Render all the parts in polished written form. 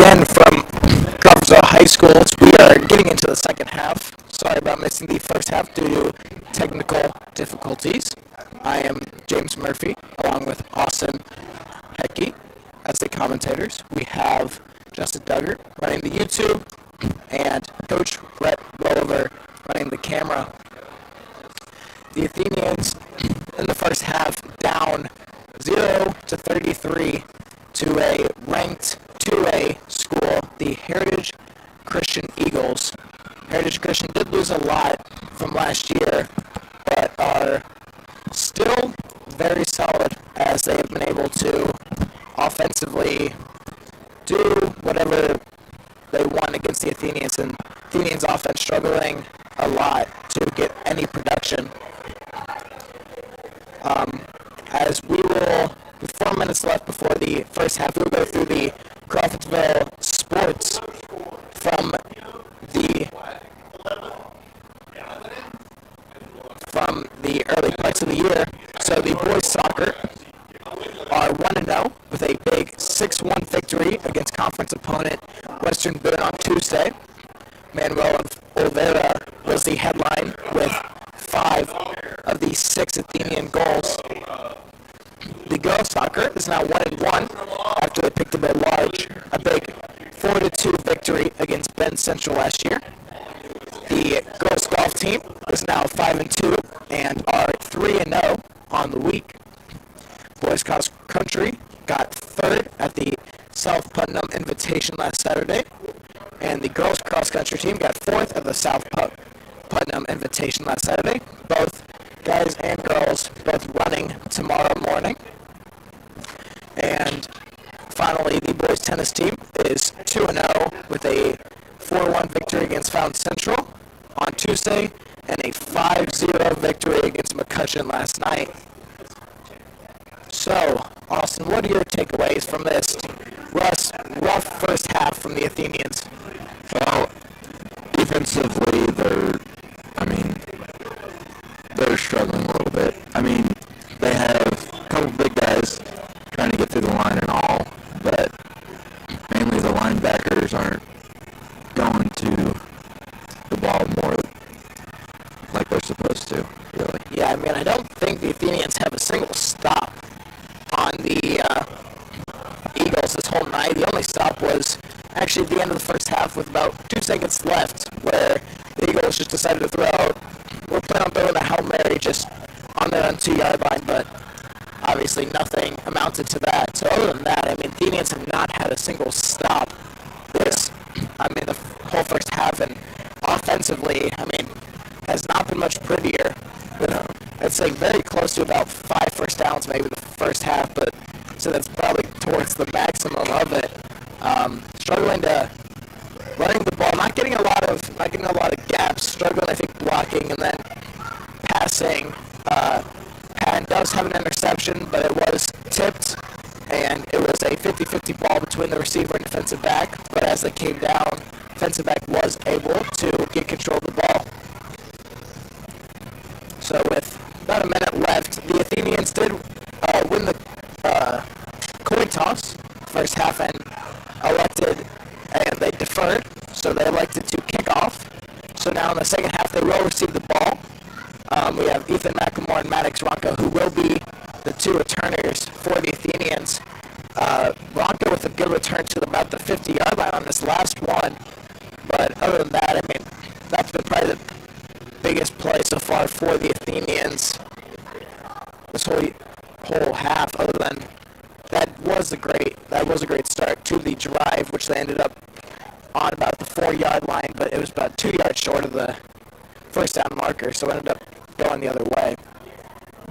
again from Crawfordsville High Schools. We are getting into the second half. Sorry about missing the first half due to technical difficulties. I am James Murphy, along with Austin Hecky as the commentators. We have Justin Duggar running the YouTube, and Coach Brett Rolliver running the camera. The Athenians in the first half down 0-33 to a ranked 2A school, the Heritage Christian Eagles. Heritage Christian did lose a lot from last year, but are still very solid as they have been able to offensively do whatever they want against the Athenians, and Athenians offense struggling a lot to get any production. As we will, with 4 minutes left before the first half, we'll go through the Crawfordsville sports from the early parts of the year. So the boys soccer are 1-0 with a big 6-1 victory against conference opponent Western Boone on Tuesday. Manuel Oliveira was the headline with 5 of the 6 Athenian goals. The girls soccer is now 1-1 after they picked up a big 4-2 victory against Bend Central last year. The girls golf team is now 5-2 and are 3-0 on the week. Boys cross country got 3rd at the South Putnam Invitation last Saturday, and the girls cross country team got 4th at the South Putnam Invitation last Saturday. Both guys and girls both running tomorrow morning. And finally, the boys tennis team is 2-0 with a 4-1 victory against Fountain Central on Tuesday and a 5-0 victory against McCutcheon last night. So, Austin, what are your takeaways from this rough first half from the Athenians? Well, defensively, they're struggling a little bit. They have a couple big guys trying to get through the line and all, but mainly the linebackers aren't going to the ball more like they're supposed to, really. Yeah, I don't think the Athenians have a single stop on the Eagles this whole night. The only stop was actually at the end of the first half with about 2 seconds left, where the Eagles just decided to we're planning on throwing a Hail Mary just on their own 2-yard line, but obviously nothing amounted to that. So other than that, the Athenians have not had a single stop the whole first half, and offensively, has not been much prettier. I'd say very close to about 5 first downs maybe the first half, but so that's probably towards the maximum of it. Struggling to running the ball, not getting a lot of gaps, struggling, I think, blocking, and then passing. Patton does have an interception, but it was tipped, and it was a 50-50 ball between the receiver and defensive back, but as they came down, defensive back was able to get control of the ball. So with about a minute left, the Athenians did win the coin toss first half and they deferred, so they elected to kick off. So now in the second half, they will receive the ball. We have Ethan McLemore and Maddox Ronco, who will be the 2 returners for the Athenians. Ronco with a good return to about the 50-yard line on this last one. But other than that, that's been probably the biggest play so far for the Athenians this whole half. Other than that was a great start to the drive, which they ended up on about the 4-yard line, but it was about 2 yards short of the first down marker, so it ended up going the other way.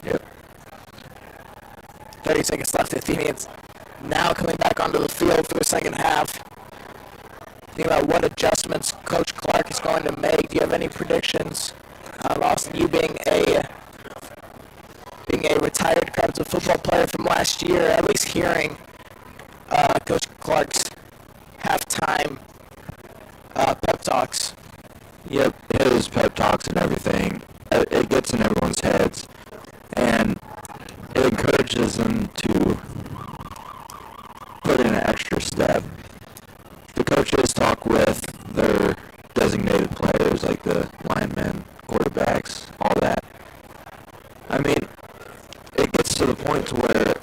Yep. 30 seconds left. The Athenians now coming back onto the field for the second half. Think about what adjustments Coach Clark is going to make. Do you have any predictions? Austin, you being a retired Cubs football player from last year, at least hearing Coach Clark's halftime pep talks. Yep, his pep talks and everything, it gets in everyone's heads, and it encourages them to put in an extra step. coaches talk with their designated players, like the linemen, quarterbacks, all that. I mean, it gets to the point to where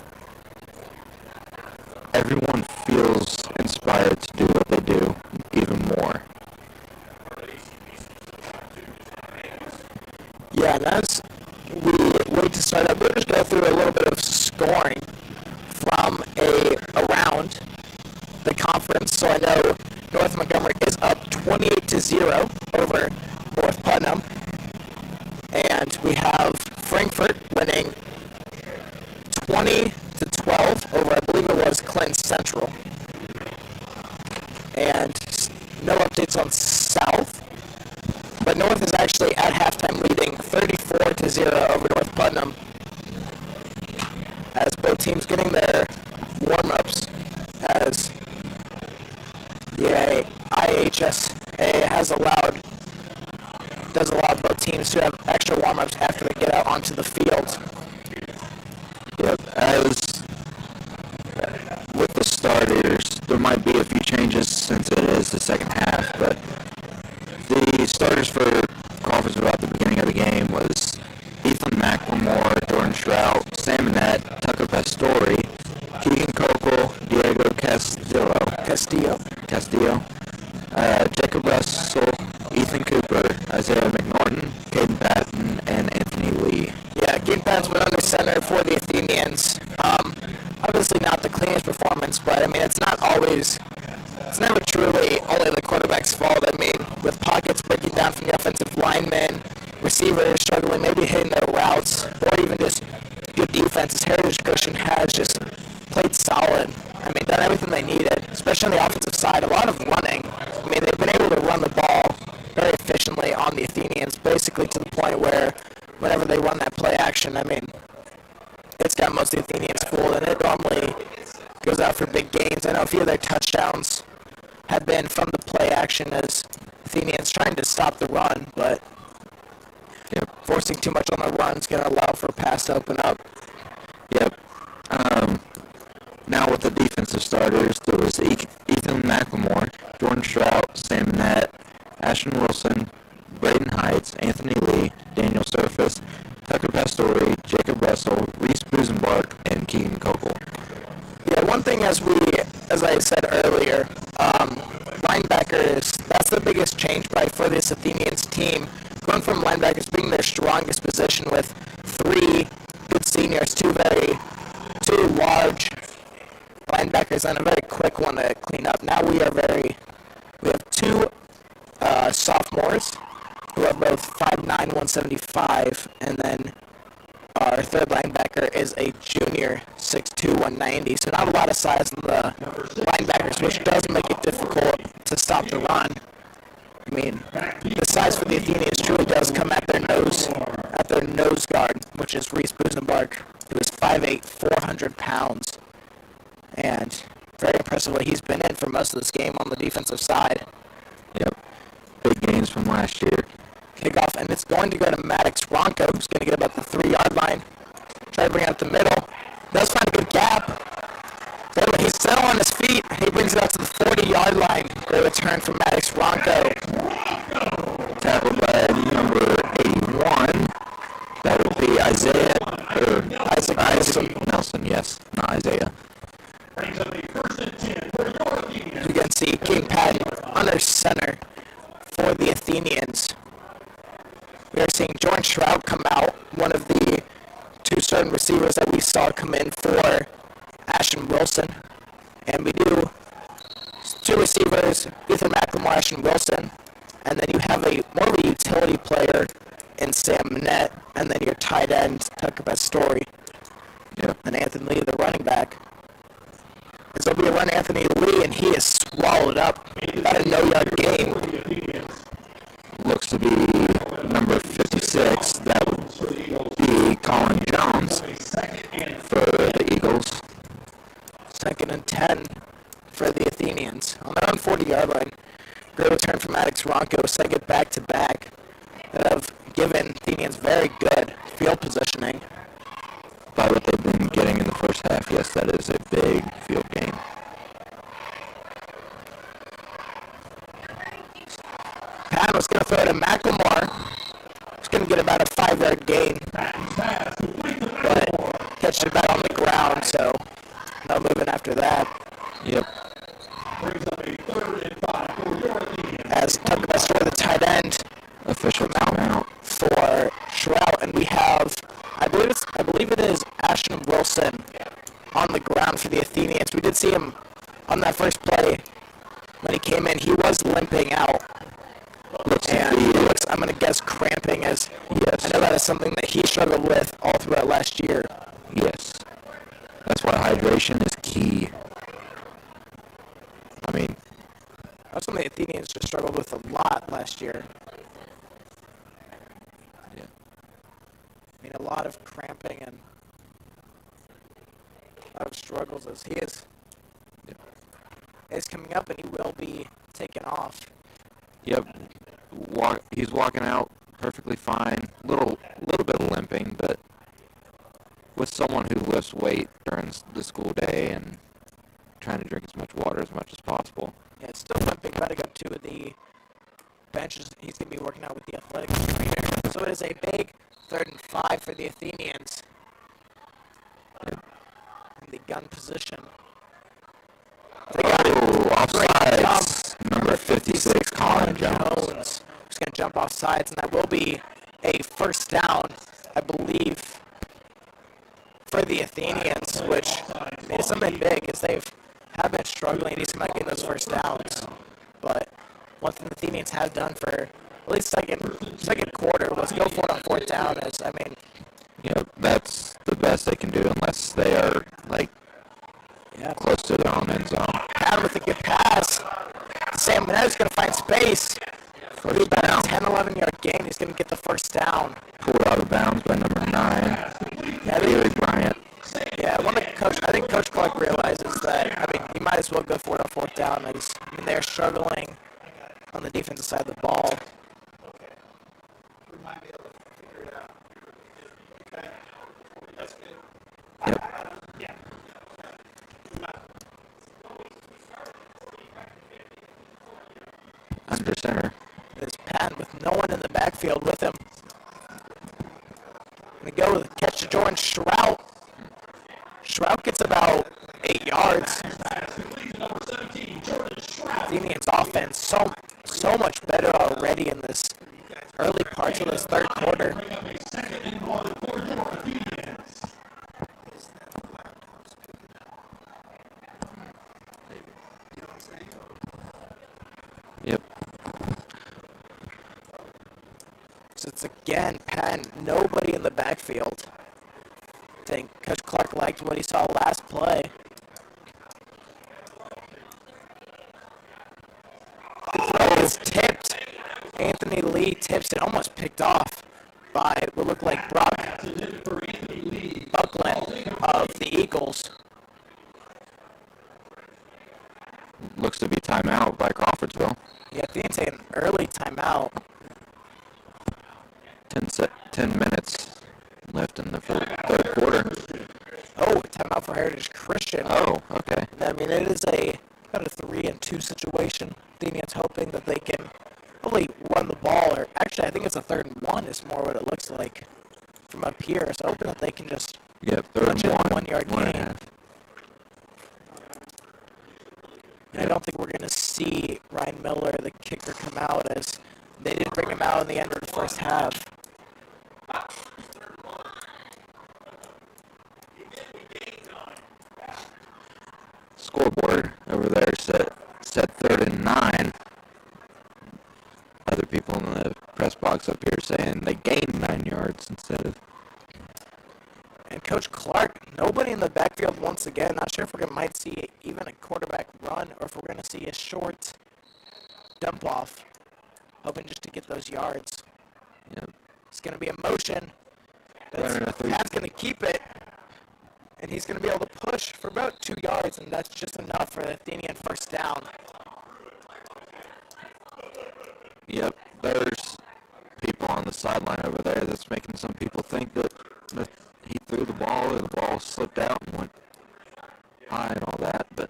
everyone feels inspired to do what they do even more. Yeah, and as we wait to start up, we'll just go through a little bit of scoring from around the conference. So I know North Montgomery is up 28-0 over North Putnam, and we have Frankfurt winning 20-12 over, I believe it was Clinton Central. And no updates on South, but North is actually at halftime leading 34-0 over North Putnam, as both teams getting their warm-ups, as the IHSA does allow both teams to have extra warm-ups after they get out onto the field. Yep, as with the starters, there might be a few changes since it is the second half, but the starters for Crawfordsville at the beginning of the game was Ethan McLemore, Jordan Strout, Sam Annette, Tucker Pastori, Keegan Kokel, Diego Castillo, Jacob Russell, Ethan Cooper, Isaiah McNorton, Caden Patton, and Anthony Lee. Yeah, Caden Patton's been under center for the Athenians. Obviously not the cleanest performance, but I mean, it's never truly only the quarterback's fault. I mean, with pockets breaking down from the offensive linemen, receivers struggling, maybe hitting their routes, or even just good defenses, Heritage Christian has just played solid. I mean, done everything they needed, especially on the offensive side. A lot of running. I mean, they've been able to run the ball very efficiently on the Athenians, basically to the point where whenever they run that play action, I mean, it's got most of the Athenians fooled, and it normally goes out for big gains. I know a few of their touchdowns have been from the play action as Athenians trying to stop the run, but forcing too much on the run is going to allow for a pass to open up. Yep. Now with the defensive starters, there was Ethan McLemore, Jordan Strout, Sam Nett, Ashton Wilson, Braden Heights, Anthony Lee, Daniel Surface, Tucker Pastori, Jacob Russell, Reese Busenbark, and Keegan Kokel. Yeah, one thing as I said earlier, linebackers, that's the biggest change probably for this Athenians team. Going from linebackers being their strongest position with three good seniors, two large linebackers, and a very quick one to clean up. Now we have two sophomores who are both 5'9", 175, and then our third linebacker is a junior, 6'2", 190. So not a lot of size in the linebackers, which does make it difficult to stop the run. I mean, the size for the Athenians truly does come at their nose guard, which is Reese Busenbark, who is 5'8", 400 pounds. And very impressively, he's been in for most of this game on the defensive side. Yep. Big gains from last year. Kickoff, and it's going to go to Maddox Ronco, who's going to get about the 3-yard line. Try to bring it out the middle. Does find a good gap. But he's still on his feet. He brings it out to the 40-yard line. Great return from Maddox Ronco. Tackled by number 81. That would be Isaac Nelson, yes, not Isaiah. You can see King Patton under center for the Athenians. We are seeing Jordan Shroud come out, one of the two starting receivers that we saw come in for Ashton Wilson. And we do two receivers, Ethan McLemore, Ashton Wilson, and then you have more of a utility player in Sam Nett, and then your tight end, Tucker Pastori, and Anthony Lee, the running back. And so we run Anthony Lee, and he is swallowed up at a no-yard gain. Looks to be number 56. That would be Colin Jones for the Eagles. 2nd and 10 for the Athenians on their own 40-yard line. Great return from Maddox Ronco, second back-to-back that have given Athenians very good field positioning. By what they've been getting in the first half, yes, that is a big field game. Pan was going to throw it to McLemore. He's going to get about a 5-yard gain. But catched it back on the ground, so no moving after that. Yep. As Tucker Bester, the tight end, Official timeout for Shrout, and we have, I believe it is Ashton Wilson on the ground for the Athenians. We did see him on that first play when he came in. He was limping out, and he looks, I'm going to guess, cramping, as Yes. I know that is something that he struggled with all throughout last year. Yes. That's why hydration is key. I mean, That's something the Athenians just struggled with a lot last year. yeah. I mean, a lot of cramping and a lot of struggles as he is coming up, and he will be taken off. Yep. He's walking out perfectly fine. Little bit of limping, but with someone who lifts weight during the school day and trying to drink as much water as much as possible. Yeah, it's still limping. Got to go to the benches. He's going to be working out with the athletic trainer. So it is a big 3rd and 5 for the Athenians in the gun position. They got Offsides. Number 56, Colin Jones. He's going to jump off sides, and that will be a first down, I believe, for the Athenians, which is something big, as have been struggling to come out getting those first downs. But one thing the Athenians have done for at least second quarter was go for it on 4th down. Yep, that's the best they can do unless they are close to their own end zone. Pan with a good pass. Sam Minet's going to find space. First down. 10, 11-yard gain. He's going to get the first down. Pulled out of bounds by number 9, David Bryant. Yeah, I think Coach Clark realizes that, you might as well go for it on 4th down. They're struggling on the defensive side of the ball. Yep. Under center. There's Pan with no one in the backfield with him. Going to go with a catch to Jordan Shrout. Shrout gets about 8 yards. Athenians offense so much better already in this early parts of this 3rd quarter. Yep. So it's again Pan, nobody in the backfield. I think Coach Clark liked what he saw last play. The throw is tipped. Anthony Lee tips it, almost picked off by what looked like Brock Buckland of the Eagles. Looks to be timeout by Crawfordsville. Yeah, they take an early timeout. 10 minutes left in the 3rd quarter. Oh, timeout for Heritage Christian. Oh, okay. It is about a 3-and-2 situation. Athenians hoping that they can really run the ball, or actually I think it's a 3rd and 1 is more what it looks like from up here. So hoping that they can just Yep, 3rd punch in and 1 yard one and a gain. half. And I don't think we're going to see Ryan Miller, the kicker, come out, as they did bring him out in the end of the first half. Scoreboard over there said 3rd and 9. Other people in the press box up here saying they gained 9 yards instead of. And Coach Clark, nobody in the backfield once again. Not sure if we might see even a quarterback run or if we're going to see a short dump off. Hoping just to get those yards. Yep. It's going to be a motion. Running a three. Pat's going to keep it. And he's going to be able to push for about 2 yards, and that's just enough for the Athenian first down. Yep, there's people on the sideline over there that's making some people think that he threw the ball or the ball slipped out and went high and all that, but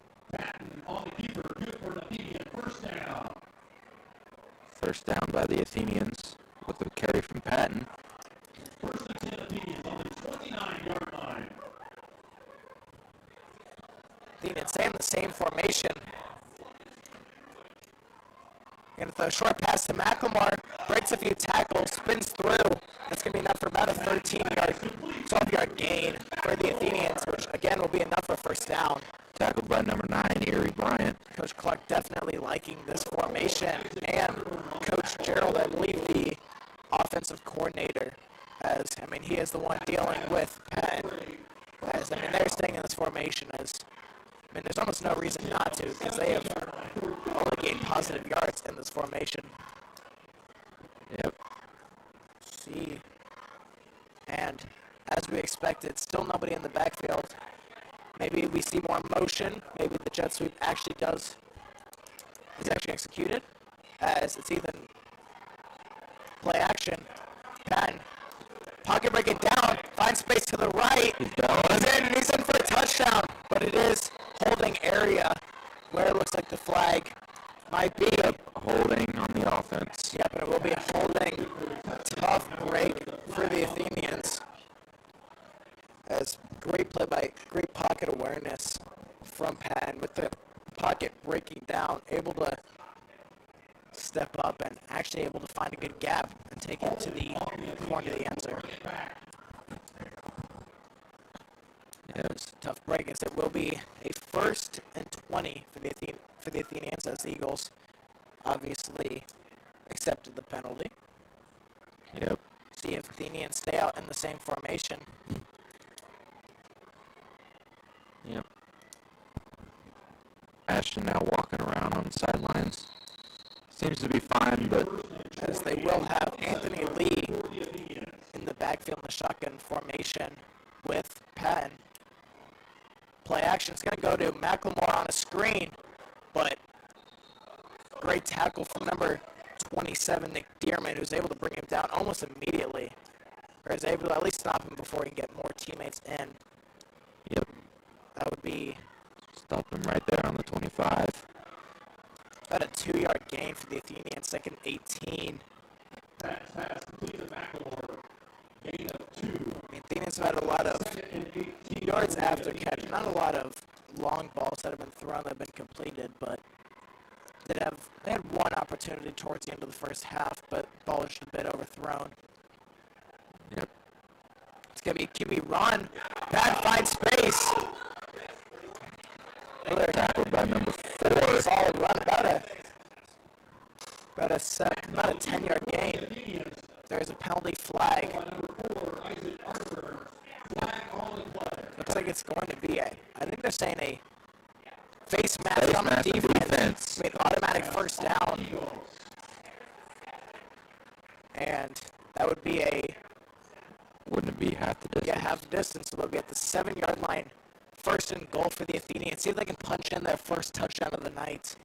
First down by the Athenians with the carry from Patton. First and 10 Athenians on the 29-yard line. Athenians stay in the same formation. Going to throw a short pass to McLemore. Breaks a few tackles, spins through. That's going to be enough for about a 13-yard, 12-yard gain for the Athenians, which again will be enough for first down. Tackled by number 9, Erie Bryant. Coach Clark definitely liking this formation, and Coach Gerald, I believe, the offensive coordinator, as I mean he is the one dealing with Penn. As I mean they're staying in this formation as I mean there's almost no reason not to because they have only gained positive yards in this formation. Yep. See, and as we expected, still nobody in the backfield. Maybe we see more motion. Maybe the jet sweep actually is actually executed, as it's even play action. Patton, pocket breaking down, finds space to the right. He's in for a touchdown, but it is holding area where it looks like the flag might be. Holding on the offense. Yeah, but it will be a holding. Tough break for the Athenians. As great play by great pocket awareness from Patton with the pocket breaking down, able to step up and actually able to find a good gap and take it to the corner of the end zone. Yeah, it was a tough break as it will be a 1st and 20 for the Athenians as the Eagles obviously accepted the penalty. Yep. See if Athenians stay out in the same formation. Yep. Ashton now walking around on the sidelines. Seems to be fine, but as they will have Anthony Lee in the backfield in the shotgun formation with Patton. Play action is going to go to McLemore on a screen, but great tackle from number 27, Nick Dearman, who's able to bring him down almost immediately, or is able to at least stop him before he can get more teammates in. Yep. That would be stop him right there on the 25. About a 2-yard gain for the Athenians, 2nd 18. Pass complete to McLemore. Gain of 2. The Athenians have had a lot of yards after catch, not a lot of long balls that have been thrown that have been completed, but they had one opportunity towards the end of the first half, but the ball was just a bit overthrown. Yep. It's going to be a QB run. Bad find space. Tackled by number 4. Solid run, about a 10-yard gain. There's a penalty flag. Looks like it's going to be I think they're saying a face mask on the defense. Made automatic first down. And that would be wouldn't it be half the distance? Yeah, half the distance. So they'll be at the 7-yard line. 1st and goal for the Athenians. See if they can punch in their first touchdown of the night.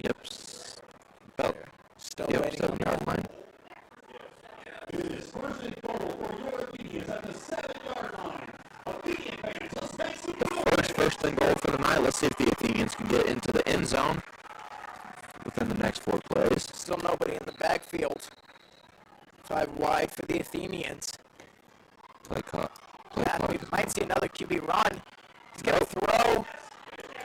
Yep. Still yep, waiting 7-yard line. It is 1st and goal for your Athenians at the 7-yard line. Athenian fans, let's make some noise. First and goal for the night. Let's see if the Athenians can get into the end zone within the next 4 plays. Still nobody in the backfield. 5 wide for the Athenians. Play clock. We might see another QB run. He's going to throw.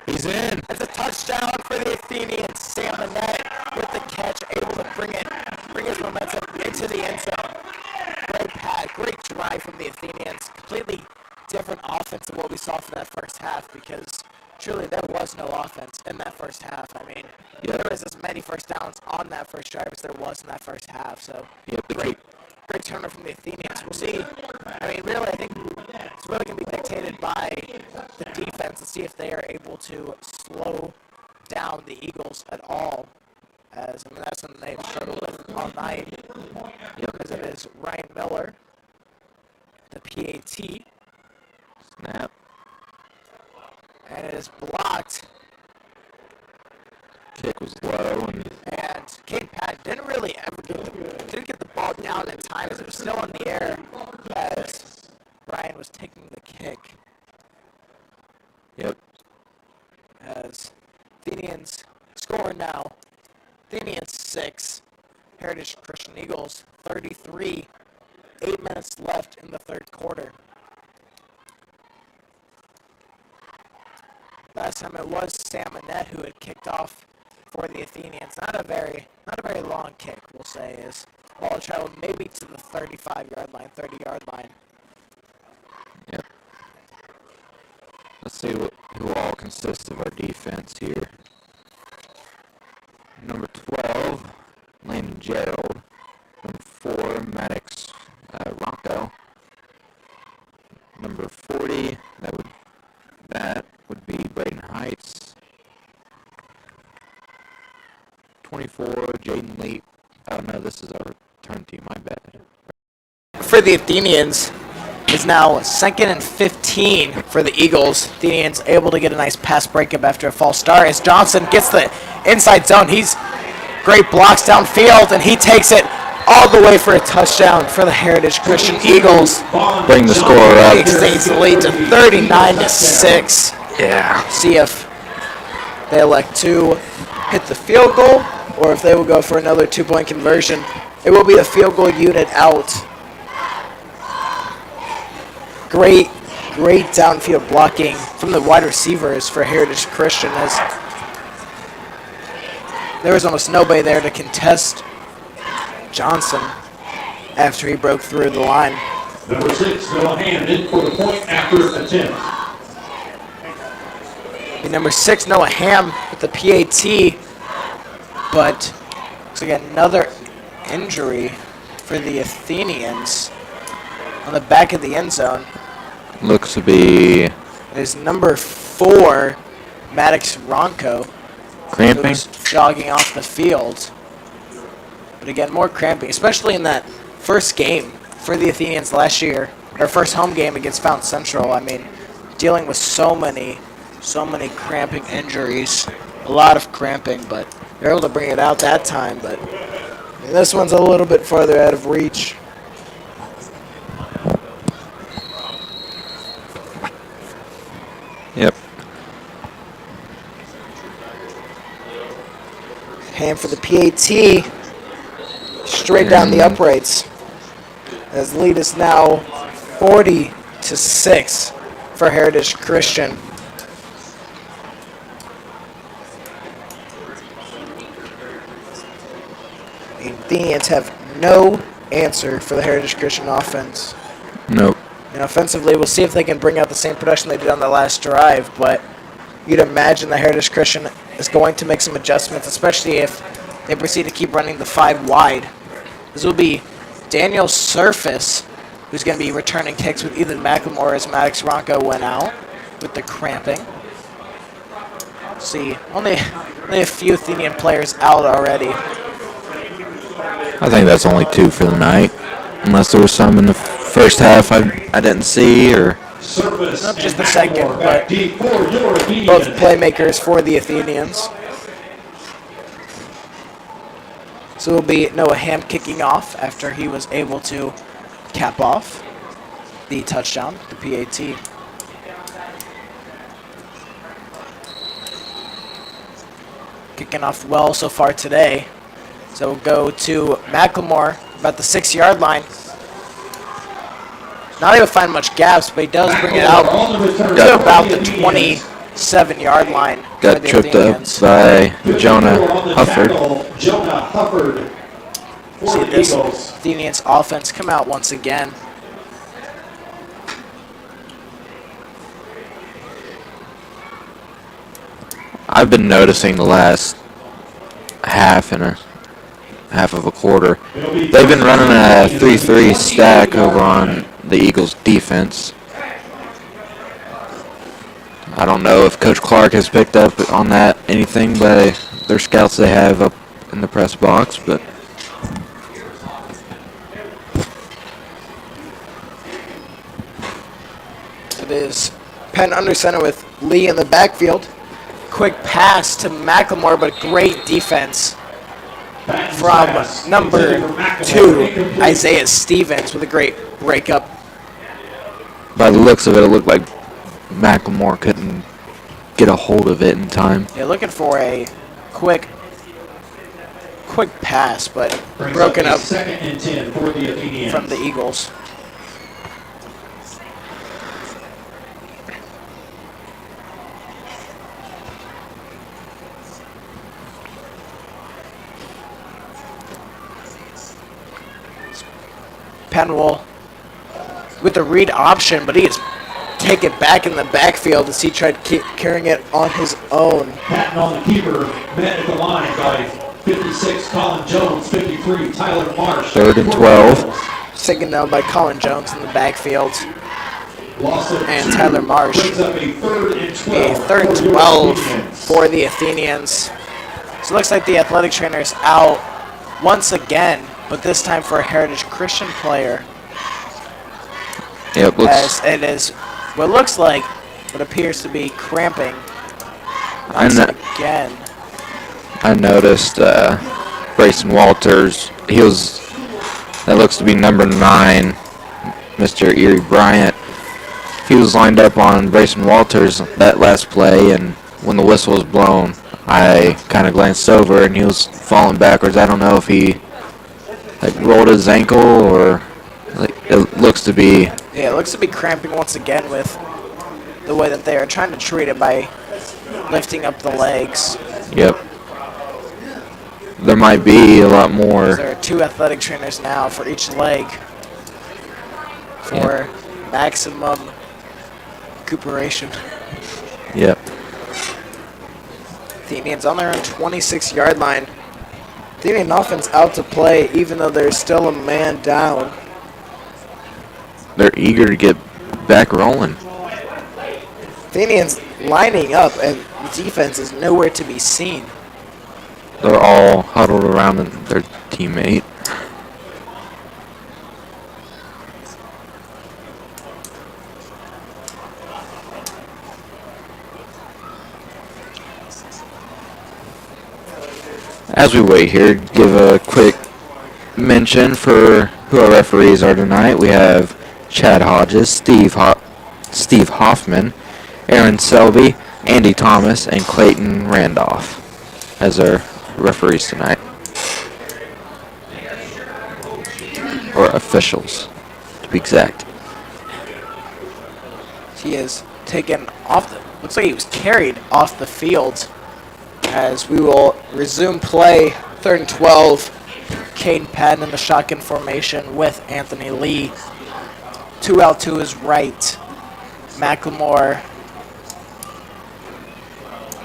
He's in. It's a touchdown for the Athenians. Stay on the net with the catch, able to bring his momentum into the end zone. Great pass, great drive from the Athenians. Completely different offense than what we saw for that first half because truly there was no offense in that first half. I mean, there was as many first downs on that first drive as there was in that first half. So great turner from the Athenians. We'll see. I mean, really, I think it's really going to be dictated by the defense and see if they are able to slow down the Eagles at all. As I mean, that's something they've struggled with all night. Because it is Ryan Miller, the PAT. Snap. And it is blocked. Kick was low, and Kate Pat didn't really ever get the ball down in time as it was still in the air as Ryan was taking the kick. Yep. As Athenians score now Athenians 6, Heritage Christian Eagles 33. 8 minutes left in the third quarter. Last time it was Sam Annette who had kicked off for the Athenians. Not a very long kick, we'll say, as ball traveled maybe to the 35-yard line, 30-yard line. Yep. Let's see who all consists of our defense here. Number 12, Landon Gerald. Number 4, Maddox Ronco. Number 40, that would be Braden Heights. 24, Jaden Leap. Oh no, this is our return team, my bad. For the Athenians is now 2nd and 15 for the Eagles. Athenians able to get a nice pass breakup after a false start as Johnson gets the inside zone. He's great blocks downfield, and he takes it all the way for a touchdown for the Heritage Christian Eagles. Bring the score up. Extends the lead to 39-6. Yeah. See if they elect to hit the field goal or if they will go for another 2-point conversion. It will be the field goal unit out. Great downfield blocking from the wide receivers for Heritage Christian, as there was almost nobody there to contest Johnson after he broke through the line. Number 6, Noah Hand in for the point after attempt. Number 6, Noah Ham with the PAT, but looks like another injury for the Athenians on the back of the end zone. Looks to be It is number 4, Maddox Ronco, cramping. who's jogging off the field. But again, more cramping, especially in that first game for the Athenians last year, their first home game against Fountain Central. I mean, dealing with so many cramping injuries, a lot of cramping, but they're able to bring it out that time. But this one's a little bit farther out of reach. Yep. Hand for the PAT, straight down the uprights. As the lead is now 40-6 for Heritage Christian. The Athenians have no answer for the Heritage Christian offense. Nope. And offensively, we'll see if they can bring out the same production they did on the last drive, but you'd imagine the Heritage Christian is going to make some adjustments, especially if they proceed to keep running the 5 wide. This will be Daniel Surface, who's going to be returning kicks with Ethan McLemore as Maddox Ronco went out with the cramping. See, only a few Athenian players out already. I think that's only 2 for the night, unless there was some in the first half I didn't see, or Not just the second, but both playmakers for the Athenians. So it will be Noah Ham kicking off after he was able to cap off the touchdown, the PAT. Kicking off well so far today. So we'll go to McLemore about the 6-yard line. Not able to find much gaps, but he does bring it out to about the 27-yard line. got tripped up by Jonah Hufford. Jonah Hufford. See this Athenians offense come out once again. I've been noticing the last half of a quarter, they've been running a 3-3 stack over on the Eagles' defense. I don't know if Coach Clark has picked up on that anything by their scouts they have up in the press box, but It is Penn under center with Lee in the backfield. Quick pass to McLemore, but great defense from number 2, Isaiah Stevens, with a great breakup. by the looks of it, it looked like Macklemore couldn't get a hold of it in time. They're looking for a quick quick pass, but Brings broken a up 2nd and 10 for the Athenians. from the Eagles. Penwell with the read option, but he is taken back in the backfield as he tried carrying it on his own. Patton on the keeper, met at the line by 56, Colin Jones, 53, Tyler Marsh. 3rd and 12. Taken down by Colin Jones in the backfield. Loss of And 2, Tyler Marsh. brings up a 3rd and 12. A 3rd and for the 12 Athenians. for the Athenians. So it looks like the athletic trainer is out once again, but this time for a Heritage Christian player. Yep, As it is what looks like what appears to be cramping I once know. again. I noticed Grayson Walters. That looks to be number 9, Mr. Erie Bryant. He was lined up on Grayson Walters that last play, and when the whistle was blown, I kind of glanced over, and he was falling backwards. I don't know if he rolled his ankle or it looks to be. Yeah, it looks to be cramping once again with the way that they are trying to treat it by lifting up the legs. Yep. There might be a lot more. There are 2 athletic trainers now for each leg for maximum recuperation. Yep. Athenians on their own 26-yard line. Athenian offense out to play even though there's still a man down. They're eager to get back rolling. Athenians lining up and the defense is nowhere to be seen. They're all huddled around their teammate. As we wait here, give a quick mention for who our referees are tonight. We have Chad Hodges, Steve Hoffman, Aaron Selby, Andy Thomas, and Clayton Randolph as our referees tonight. Or officials, to be exact. He is taken off looks like he was carried off the field as we will resume play. 3rd and 12. Caden Patton in the shotgun formation with Anthony Lee. 2 out to his right. McLemore.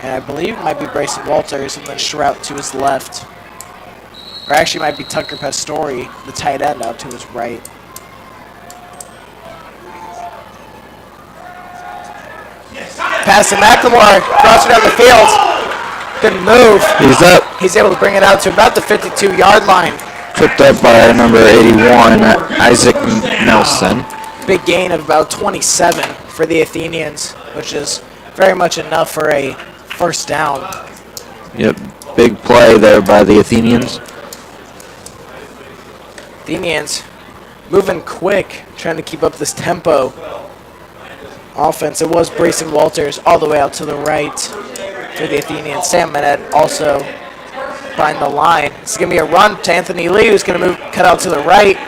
And I believe it might be Brayson Walters, and then Shrout to his left. Or actually might be Tucker Pastori, the tight end, out to his right. Pass to McLemore, crossing down the field. Good move. He's up, He's able to bring it out to about the 52-yard line. tripped up by number 81, Isaac Nelson. Big gain of about 27 for the Athenians, which is very much enough for a first down. Yep, big play there by the Athenians. Athenians moving quick, trying to keep up this tempo. Offense, it was Brayson Walters all the way out to the right for the Athenians. Sam Manette also behind the line. It's going to be a run to Anthony Lee, who's going to cut out to the right,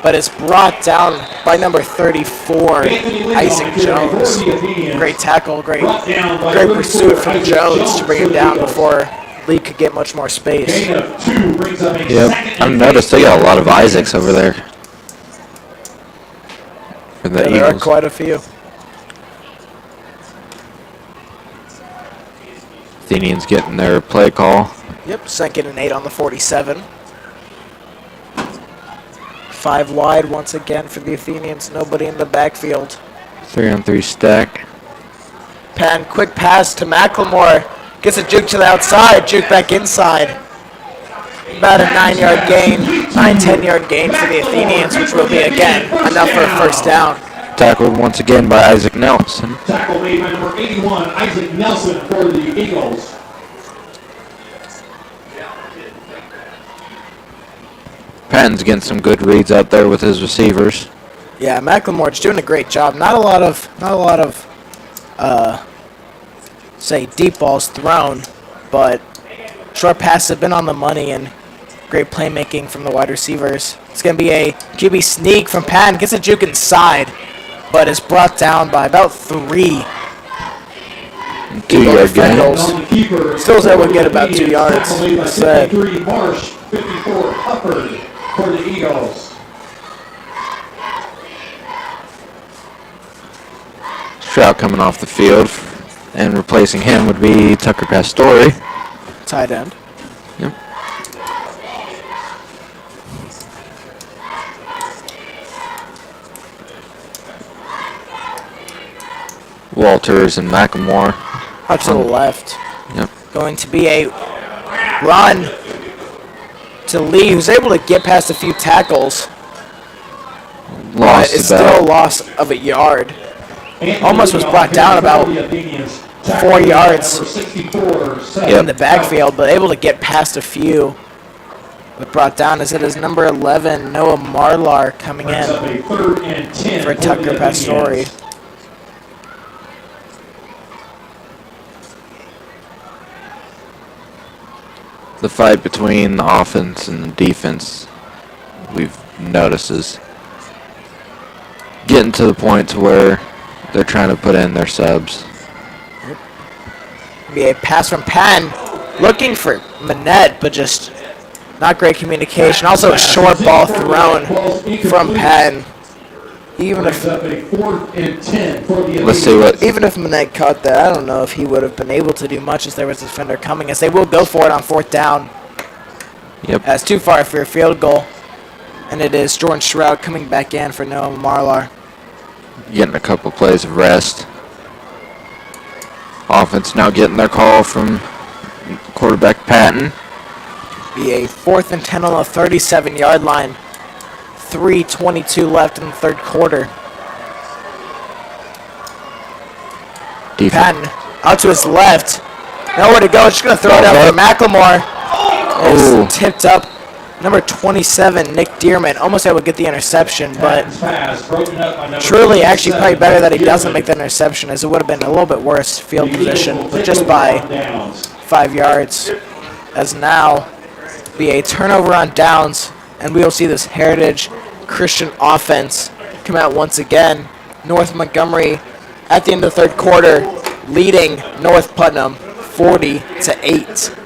but it's brought down by number 34, Isaac Jones. Great tackle, great pursuit from Jones to bring him down before Lee could get much more space. Yep, I've noticed they got a lot of Isaacs over there. For the There are Eagles. quite a few. Athenians getting their play call. Yep, 2nd and 8 on the 47. 5 wide once again for the Athenians. Nobody in the backfield. 3-on-3 stack. Patton, quick pass to McLemore. Gets a juke to the outside, juke back inside. About a 9-yard gain, 9-10-yard gain for the Athenians, which will be, again, enough for a first down. Tackled once again by Isaac Nelson. Tackle made by number 81, Isaac Nelson for the Eagles. Patton's getting some good reads out there with his receivers. Yeah, McLemore's doing a great job. Not a lot of, say, deep balls thrown, but short passes have been on the money, and Great playmaking from the wide receivers. It's going to be a QB sneak from Patton. Gets a juke inside, but is brought down by about 3. 2-yard gain. Still was able to get about 2 yards. Said. 53 Marsh, 54 Hubbard for the Eagles. Stroud coming off the field, and replacing him would be Tucker Pastore. Tight end. Yep. Walters and McElmore. Out to the left. Yep. Going to be a run to Lee, who's able to get past a few tackles. But Lost it's about still a loss of a yard. Almost was brought down about 4 yards in the backfield, but able to get past a few. But brought down as it is number 11, Noah Marlar, coming in for Tucker Pastore. the fight between the offense and the defense, we've noticed, is getting to the point to where they're trying to put in their subs. Be a pass from Patton, looking for Manette, but just not great communication. Also a short ball thrown from Patton. Let's see what. Even if Manette caught that, I don't know if he would have been able to do much as there was a defender coming, as they will go for it on 4th down. Yep. That's too far for a field goal. And it is Jordan Shroud coming back in for Noah Marlar. Getting a couple plays of rest. Offense now getting their call from quarterback Patton. Be a 4th and 10 on the 37-yard line. 3:22 left in the third quarter. Defense. Patton out to his left. Nowhere to go. Just going to throw it out for McLemore. Oh. It's tipped up. Number 27, Nick Dearman, almost able to get the interception, but truly actually probably better that he doesn't make that interception, as it would have been a little bit worse field position, but just by 5 yards. As now be a turnover on downs, and we will see this Heritage Christian offense come out once again. North Montgomery at the end of the third quarter leading North Putnam 40-8.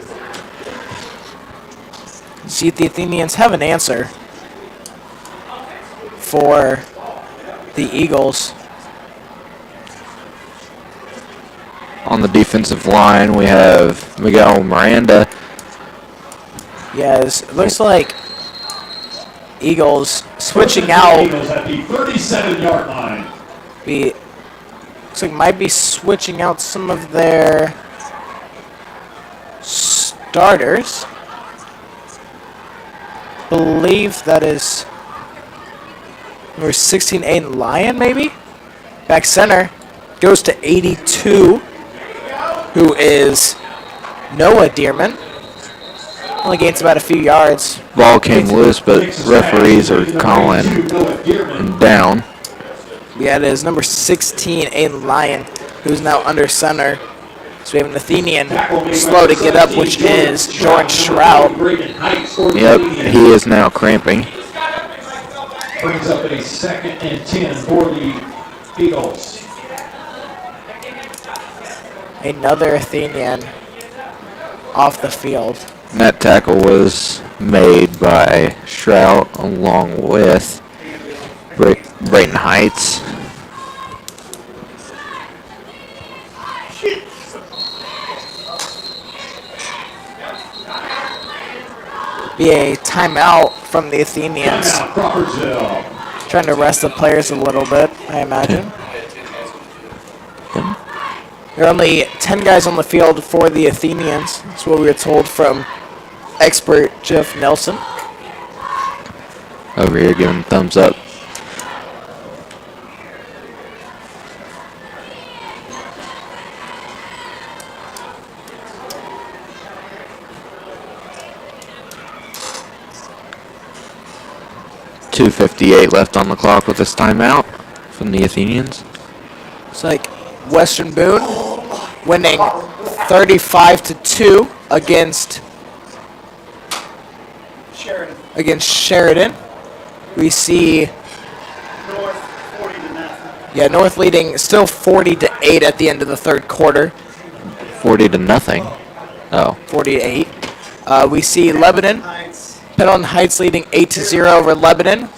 See if the Athenians have an answer for the Eagles. On the defensive line, we have Miguel Miranda. Yes, it looks like Eagles switching out. Eagles at the 37-yard line. Looks like might be switching out some of their starters. Believe that is number 16, Aiden Lyon, maybe? Back center goes to 82, who is Noah Dearman. Only gains about a few yards. Ball came loose, but referees are calling him down. Yeah, it is number 16, Aiden Lyon, who's now under center. So we have an Athenian slow to get up, which is Jordan Shroud. Yep, he is now cramping. Brings up a 2nd and 10 for the Eagles. Another Athenian off the field. And that tackle was made by Shroud along with Brayton Heights. Be a timeout from the Athenians. Crawfordsville. Trying to rest the players a little bit, I imagine. There are only 10 guys on the field for the Athenians. That's what we were told from expert Jeff Nelson. Over here giving thumbs up. .258 left on the clock with this timeout from the Athenians. It's like Western Boone winning 35-2 against against Sheridan. We see North leading still 40-8 at the end of the third quarter. 40-0. Oh. 40-8. We see Lebanon, Pendleton Heights leading 8-0 over Lebanon.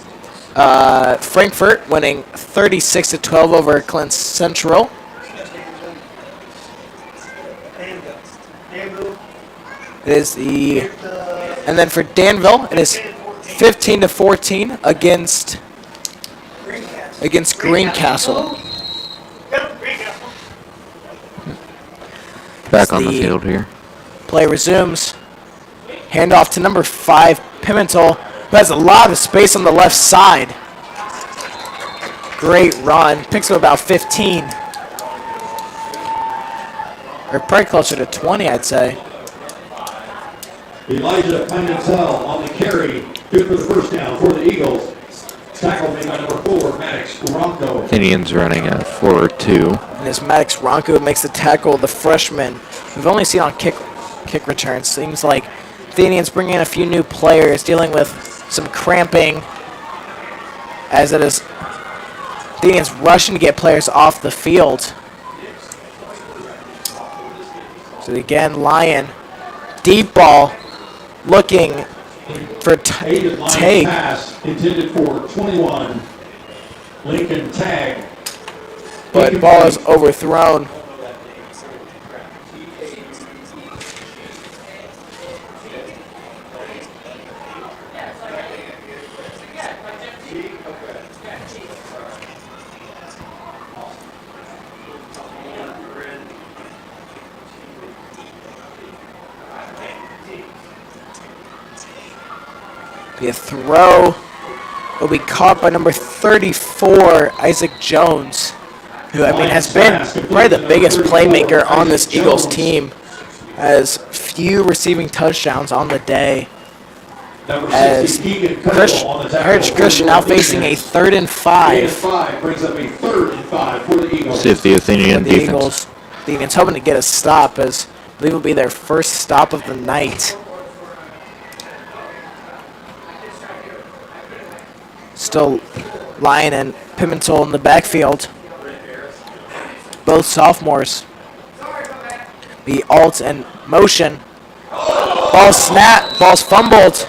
Frankfurt winning 36-12 over Clint Central. It is and then for Danville, it is 15-14 against Greencastle. Back on the field here. Play resumes. Handoff to number 5, Pimentel, who has a lot of space on the left side. Great run. Picks up about 15. Or probably closer to 20, I'd say. Elijah Pimentel on the carry. Good for the first down for the Eagles. Tackle made by number 4, Maddox Ronco. Athenians running a 4-2. And as Maddox Ronco makes the tackle, the freshman we've only seen on kick returns. Seems like Athenians bringing in a few new players, dealing with some cramping, as it is Athenians rushing to get players off the field. So again, Lyon, deep ball, looking for take. Pass intended for 21. Lincoln Tag. But ball is overthrown. The throw will be caught by number 34, Isaac Jones, who, has been probably the biggest playmaker on this Eagles team. Has few receiving touchdowns on the day. As Christian now facing a 3rd and 5. Brings up a 3rd and 5 for the Eagles. See if the Athenian defense. The Eagles hoping to get a stop, as I believe will be their first stop of the night. Still Lyon and Pimentel in the backfield. Both sophomores. The alt and motion. Ball snap. Ball's fumbled.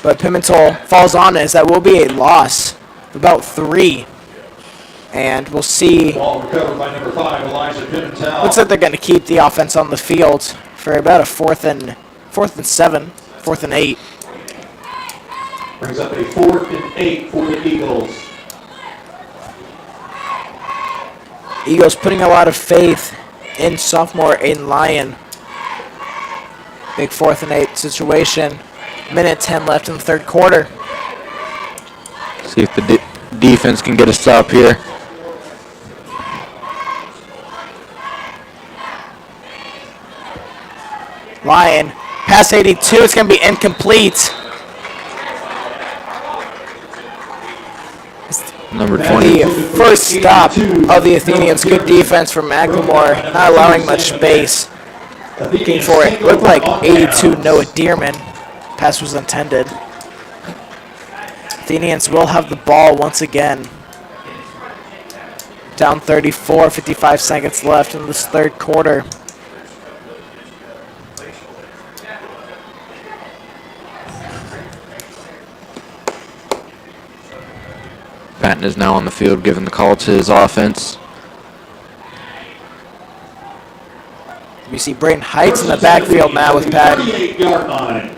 But Pimentel falls on it, as that will be a loss of about 3. And we'll see. Ball recovered by number 5, Elijah Pimentel. Looks like they're going to keep the offense on the field for about a 4th and 7, 4th and 8. Brings up a 4th and 8 for the Eagles. Eagles putting a lot of faith in sophomore Aiden Lyon. Big 4th and 8 situation. Minute 10 left in the third quarter. See if the defense can get a stop here. Lyon, pass 82, it's going to be incomplete. Number 20. The first stop of the Athenians. Good defense from McLemore, not allowing much space. Looking for it. Looked like 82, Noah Dearman. Pass was intended. Athenians will have the ball once again. Down 34, 55 seconds left in this third quarter. Patton is now on the field, giving the call to his offense. We see Brayton Heights in the backfield now with Patton. 38-yard line.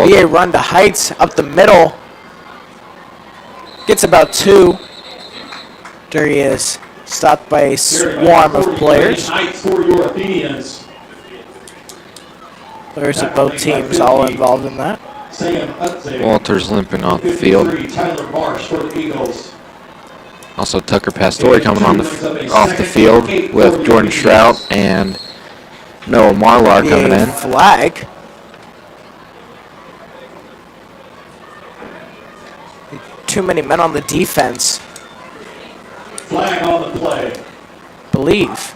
Be a run to Heights up the middle. Gets about 2. There he is. Stopped by a swarm of players. Players of both teams all involved in that. Walter's limping off the field. Also Tucker Pastore coming off the field with Jordan Strout and Noah Marlar coming in. Flag. Too many men on the defense. Flag on the play. Believe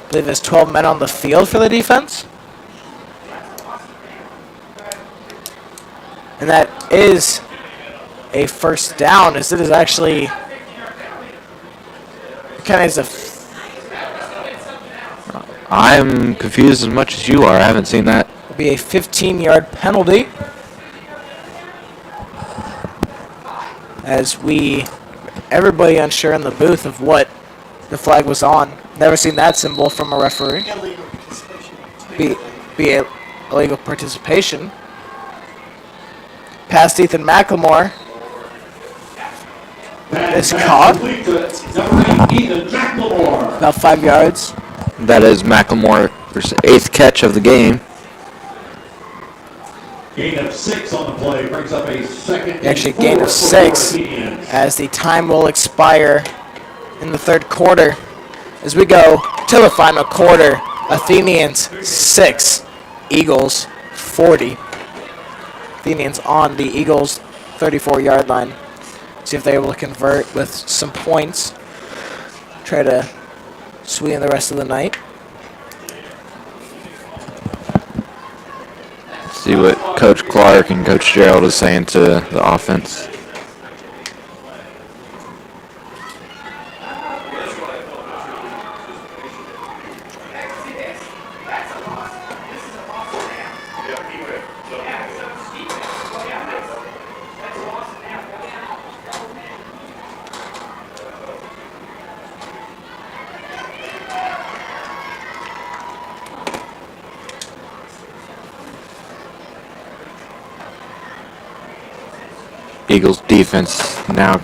there's 12 men on the field for the defense. And that is a first down, as it is actually kind of I'm confused as much as you are. I haven't seen that. be a 15-yard penalty. As everybody unsure in the booth of what the flag was on. Never seen that symbol from a referee. Be illegal participation. Past Ethan McLemore. Is caught. About 5 yards. That is McLemore's 8th catch of the game. Gain of 6 on the play brings up a second. Actually, gain of 6 as the time will expire in the third quarter. As we go to the final quarter, Athenians 6, Eagles 40. Athenians on the Eagles 34-yard line. See if they're able to convert with some points. Try to sweeten the rest of the night. See what Coach Clark and Coach Gerald is saying to the offense. Eagles defense now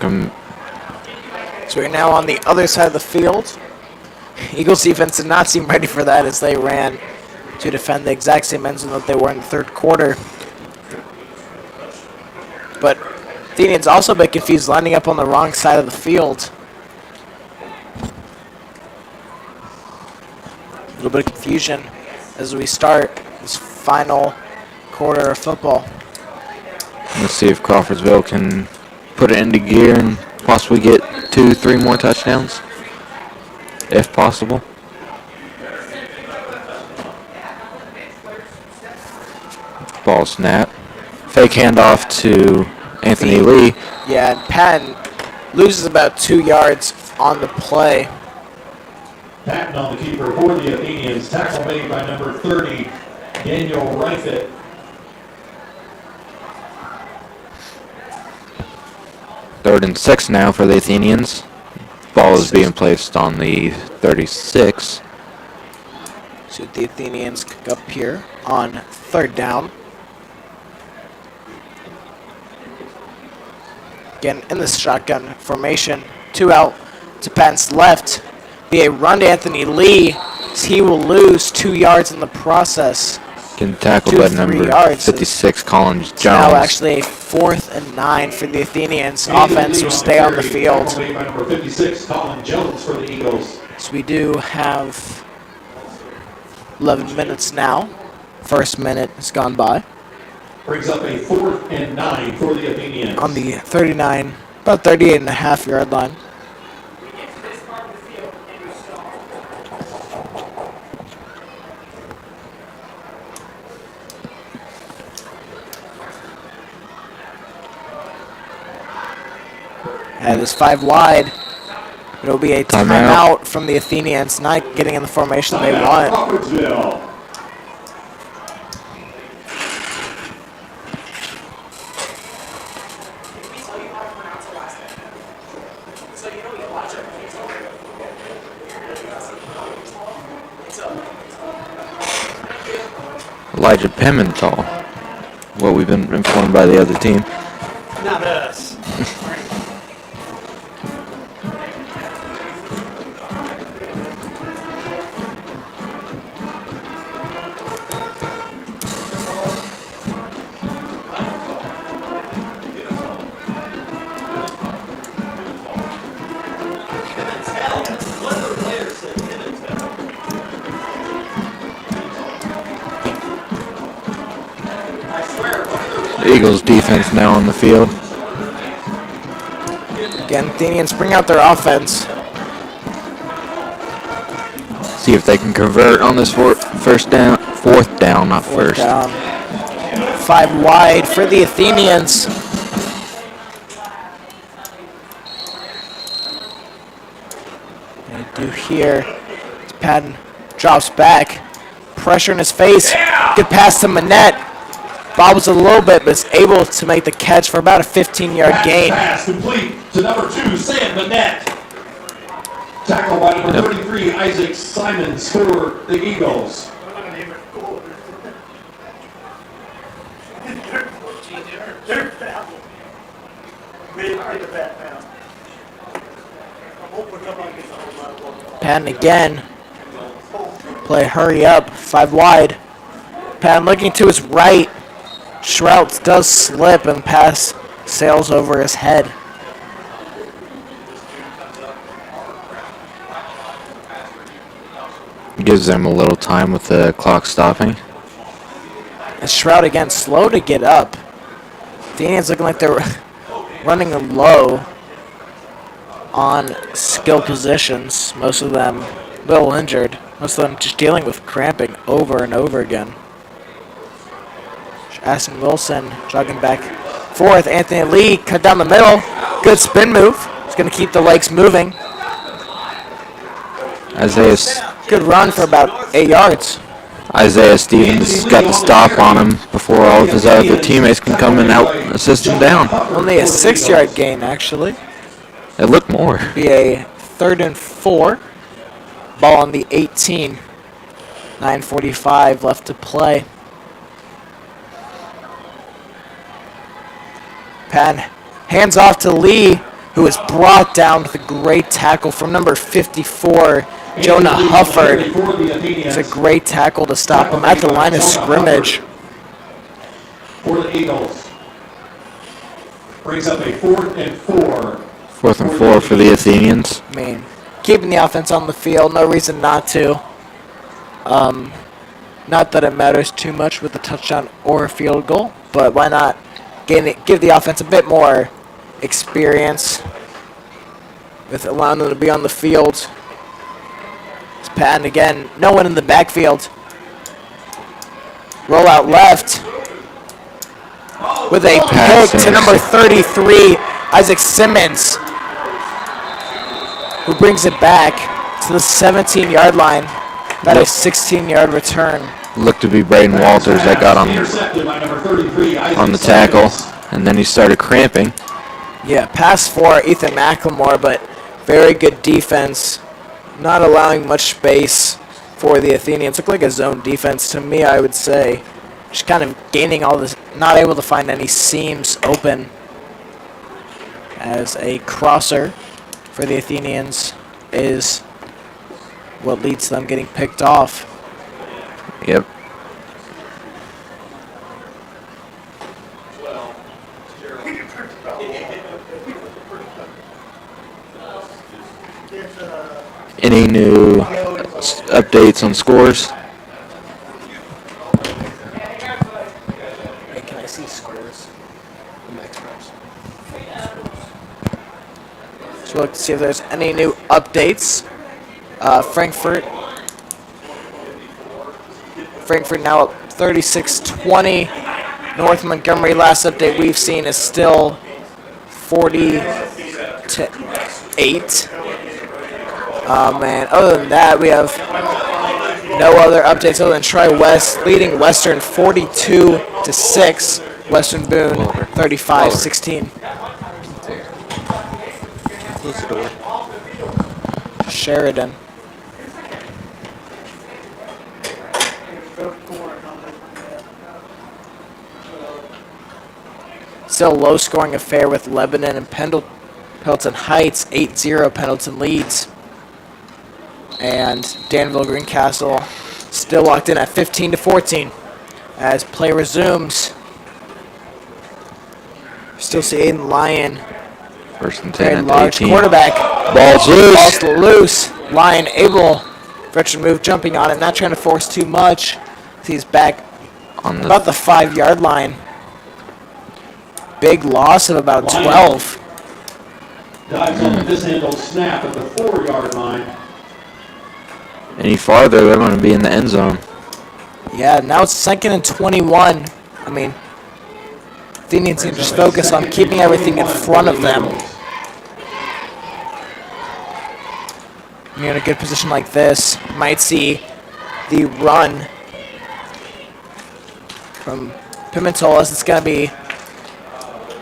So we're now on the other side of the field. Eagles defense did not seem ready for that as they ran to defend the exact same end zone that they were in the third quarter. But Athenians also a bit confused, lining up on the wrong side of the field. A little bit of confusion as we start this final quarter of football. Let's see if Crawfordsville can put it into gear and possibly get 2-3 more touchdowns, if possible. Ball snap. Fake handoff to Anthony Lee. Yeah, and Patton loses about 2 yards on the play. Patton on the keeper for the Athenians. Tackle made by number 30, Daniel Reifert. Third and 6 now for the Athenians. Ball is being placed on the 36. So the Athenians kick up here on third down. Again, in the shotgun formation, 2 out to Patton's left. Be a run to Anthony Lee. He will lose 2 yards in the process. Getting tackled by 2-3 number yards. 56, Collins Jones. Now actually a 4th and 9 for the Athenians. Offense will stay on the field. Tackle made by number 56, Colin Jones for the Eagles. So we do have 11 minutes now. First minute has gone by. Brings up a 4th and 9 for the Athenians. On the 39, about 38.5 yard line. And it's 5 wide. It'll be a timeout from the Athenians, not getting in the formation they want. Crawfordsville. Elijah Pimentel, what we've been informed by the other team. Not us. The Eagles defense now on the field. Again, Athenians bring out their offense. See if they can convert on this fourth down, not Fourth first. down. 5 wide for the Athenians. They do here. Patton drops back. Pressure in his face. Good pass to Manette. Bobbles a little bit, but is able to make the catch for about a 15-yard gain. Pass complete to number 2, Sam Manette. Tackle by number 33, Isaac Simons for the Eagles. Patton again. Play hurry up. 5 wide. Patton looking to his right. Shrouts does slip and pass sails over his head. Gives them a little time with the clock stopping. And Shroud again slow to get up. Athenians looking like they're running low on skill positions. Most of them a little injured. Most of them just dealing with cramping over and over again. Aston Wilson jogging back forth. Anthony Lee cut down the middle. Good spin move. He's going to keep the legs moving. Good run for about 8 yards. Isaiah Stevens got the stop on him before all of his other teammates can come and out and assist him down. Only a 6-yard gain, actually. It looked more. Be a 3rd and 4. Ball on the 18. 9:45 left to play. Patton hands off to Lee, who is brought down with a great tackle from number 54, Jonah Hufford. It's a great tackle to stop him at the line of scrimmage. For the Eagles. Brings up a 4th and 4. 4th and 4 for the Athenians. I mean, keeping the offense on the field, no reason not to. Not that it matters too much with a touchdown or a field goal, but why not give the offense a bit more experience with allowing them to be on the field. It's Patton again. No one in the backfield. Roll out left with a pick to number 33, Isaac Simmons, who brings it back to the 17-yard line. About a 16-yard return. Looked to be Braden Walters that got on the tackle, and then he started cramping. Yeah, pass for Ethan McLemore, but very good defense. Not allowing much space for the Athenians. Looked like a zone defense to me, I would say. Just kind of gaining all this, not able to find any seams open. As a crosser for the Athenians is what leads to them getting picked off. Yep. Any new updates on scores? Hey, can I see scores? So we'll look to see if there's any new updates. Frankfurt now up 36-20. North Montgomery, last update we've seen is still 40-8. Oh man, other than that, we have no other updates other than Tri-West leading Western 42-6. Western Boone 35-16. Sheridan. Still a low-scoring affair with Lebanon and Pendleton Heights. 8-0 Pendleton leads. And Danville Greencastle still locked in at 15-14 as play resumes. Still see Aiden Lyon. 1st and 10 Very at large 18. quarterback. Ball's loose. Ball's loose. Lyon able. Veteran move jumping on it. Not trying to force too much. He's back On the about the 5-yard line. Big loss of about 12. Dives on the mishandled snap at the 4-yard line. Any farther, they're going to be in the end zone. Yeah, now it's 2nd and 21. I mean, Athenians need to just focus on keeping everything in front of them. When you're in a good position like this, you might see the run from Pimentel as it's going to be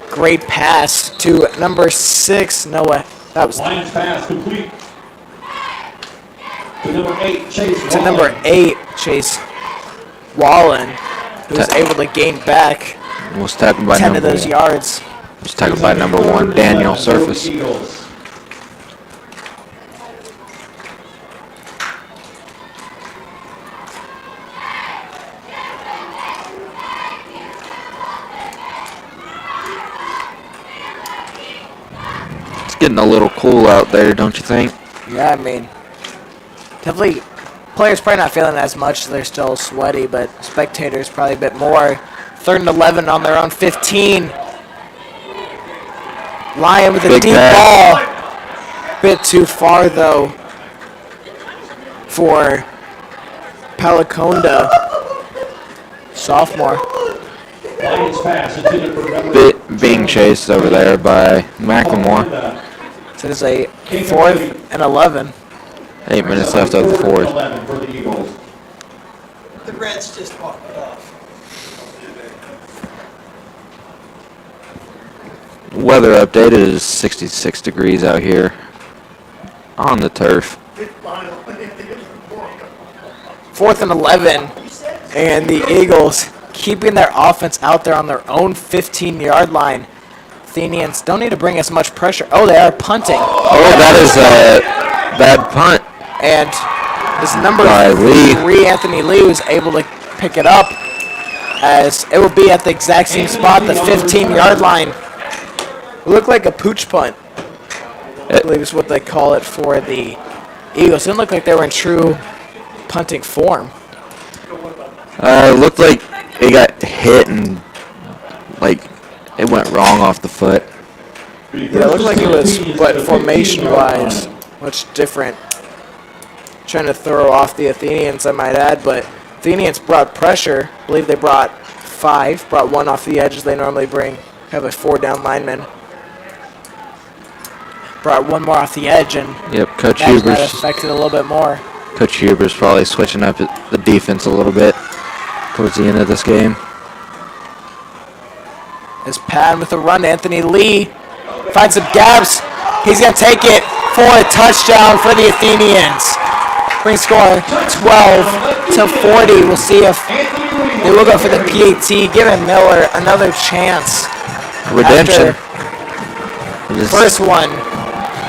great pass to number 6. No way. That was Lions pass complete to number 8, Chase to Wallen. number 8, Chase Wallen, who was able to gain back Was tackled by 10 of number those yards. was tackled by number 1, Daniel Surface. Eagles. It's getting a little cool out there, don't you think? Yeah, I mean, definitely, players probably not feeling as much. They're still sweaty, but spectators probably a bit more. 3rd and 11 on their own 15. Lyon with a Big deep pass. ball. Bit too far, though, for Palaconda, sophomore. Lions pass intended for number Being chased over there by McLemore. So it is a 4th and 11. 8 minutes left of the 4th. 11 for the Eagles. The Reds just walked it off. Weather update is 66 degrees out here on the turf. 4th and 11. And the Eagles keeping their offense out there on their own 15-yard line. Athenians don't need to bring as much pressure. Oh, they are punting. Oh, that is a bad punt. And this number By Lee. 3, Anthony Lee, was able to pick it up, as it will be at the exact same spot, the 15-yard line. It looked like a pooch punt, I believe is what they call it for the Eagles. It didn't look like they were in true punting form. It looked like it got hit and like it went wrong off the foot. Yeah, it looked like it was, but formation-wise, much different. Trying to throw off the Athenians, I might add, but Athenians brought pressure. I believe they brought 5, brought 1 off the edge as they normally bring. Have a 4-down lineman. Brought 1 more off the edge, and Yep, Coach that might Huber's affected a little bit more. Coach Huber's probably switching up the defense a little bit towards the end of this game. His pad with a run, Anthony Lee finds some gaps. He's going to take it for a touchdown for the Athenians. Bring score 12-40. We'll see if they will go for the PAT, giving Miller another chance. Redemption. After first one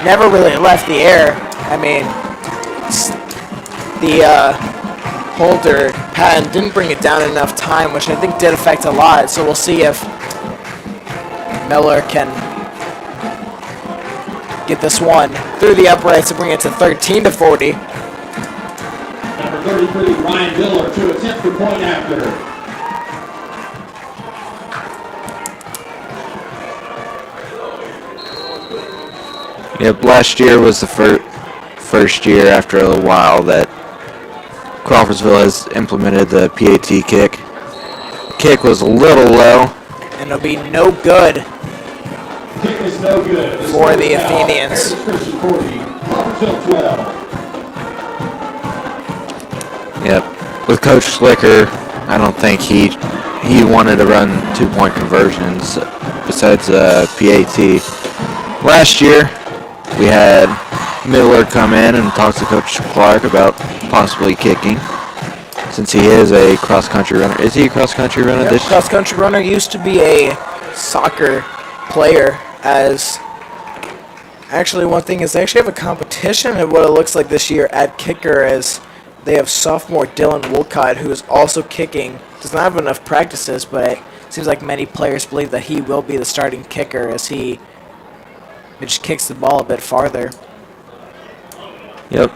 never really left the air. I mean, the holder Patton didn't bring it down enough time, which I think did affect a lot. So we'll see if Miller can get this one through the uprights to bring it to 13-40. Number 33, Ryan Diller, to attempt the point after. Yep, last year was the first year after a while that Crawfordsville has implemented the PAT kick. The kick was a little low. And it'll be no good Kick is no good. for the Athenians. Christian 40, Crawfordsville 12. Yep, with Coach Slicker, I don't think he wanted to run 2-point conversions besides PAT. Last year, we had Miller come in and talk to Coach Clark about possibly kicking, since he is a cross-country runner. Is he a cross-country runner? Yep, cross-country runner, used to be a soccer player. As actually, one thing is they actually have a competition at what it looks like this year at kicker, as they have sophomore Dylan Wolcott, who is also kicking. Does not have enough practices, but it seems like many players believe that he will be the starting kicker, as he just kicks the ball a bit farther. Yep.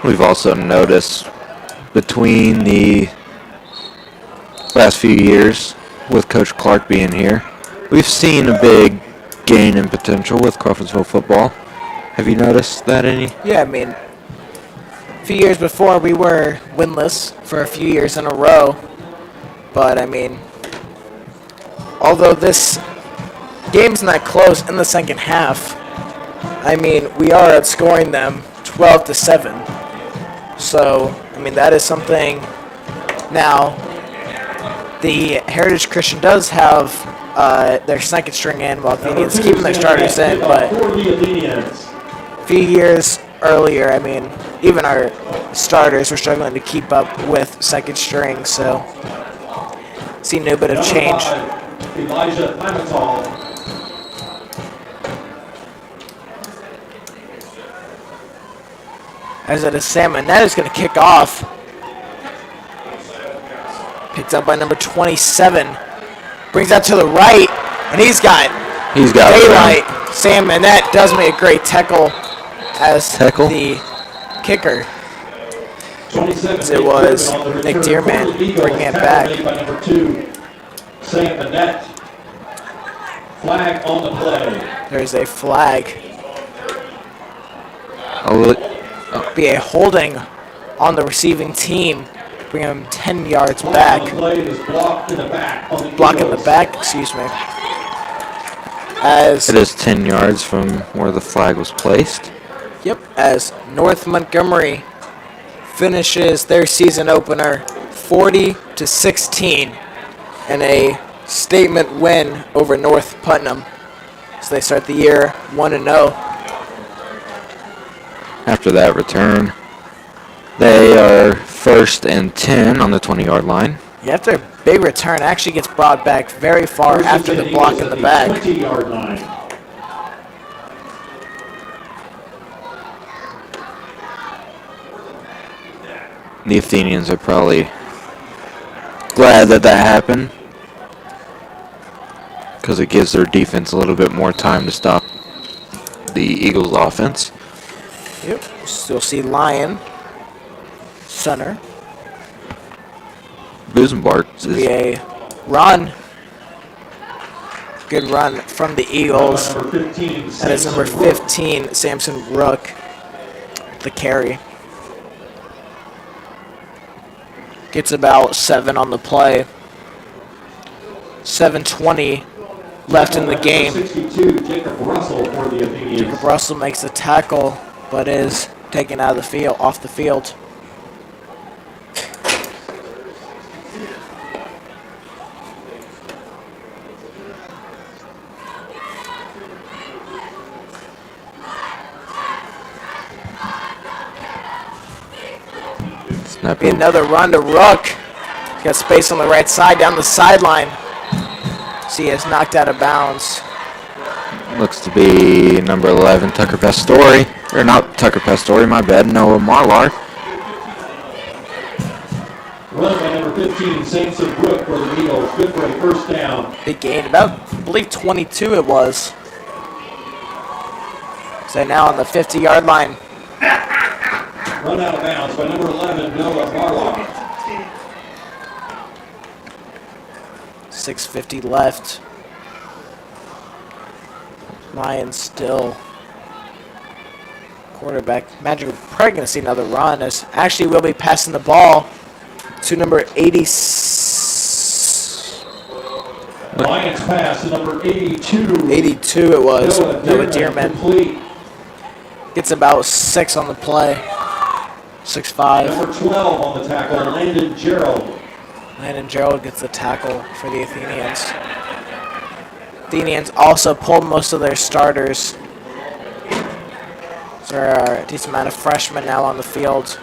We've also noticed between the last few years with Coach Clark being here, we've seen a big gain in potential with Crawfordsville football. Have you noticed that any? Yeah, I mean, a few years before we were winless for a few years in a row. But, I mean, although this game's not close in the second half, I mean, we are outscoring them 12-7. So, I mean, that is something. Now, the Heritage Christian does have their second string in, while Athenians keeping their starters in. But a few years earlier, I mean, even our starters were struggling to keep up with second string. So, see no bit of change. Elijah Pimental. As it is Salmon, that is going to kick off. Picked up by number 27. Brings that to the right, and he's got daylight. Sam Manette does make a great tackle as the kicker. As it was Nick Dearman bringing it back. Number 2, Sam Manette. Flag on the play. There's a flag. Be a holding on the receiving team. Bring him 10 yards back. Block in the back, excuse me. As it is 10 yards from where the flag was placed. Yep, as North Montgomery finishes their season opener 40-16 in a statement win over North Putnam. So they start the year 1-0. After that return, they are 1st and 10 on the 20-yard line. Yeah, after a big return, actually gets brought back very far after the block in the back. 20-yard line. The Athenians are probably glad that happened because it gives their defense a little bit more time to stop the Eagles' offense. Yep, still see Lyon, center. Busenbark is a run. Good run from the Eagles. That is number 15, Samson Rook, the carry. Gets about 7 on the play. 7:20 left in the game. 62, Jacob Russell for the Athenians. Jacob Russell makes the tackle, but is taken out of the field, off the field. Be another run to Rook. He's got space on the right side, down the sideline. See, he is knocked out of bounds. Looks to be number 11, Tucker Pastore. Or not Tucker Pastore, my bad, Noah Marlar. Run by number 15, Samson Brook for the Eagles. Good for a first down. Big gain, about, I believe, 22 it was. So now on the 50-yard line. Run out of bounds by number 11, Noah Marlar. 6:50 left. Lions still quarterback. Imagine we're probably going to see another run. As actually we'll be passing the ball to number 80. Lions pass to number 82. 82 it was. Noah Dearman. Complete. Gets about 6 on the play. 6'5". Number 12 on the tackle, Landon Gerald. Landon Gerald gets the tackle for the Athenians. Athenians also pulled most of their starters. So there are a decent amount of freshmen now on the field.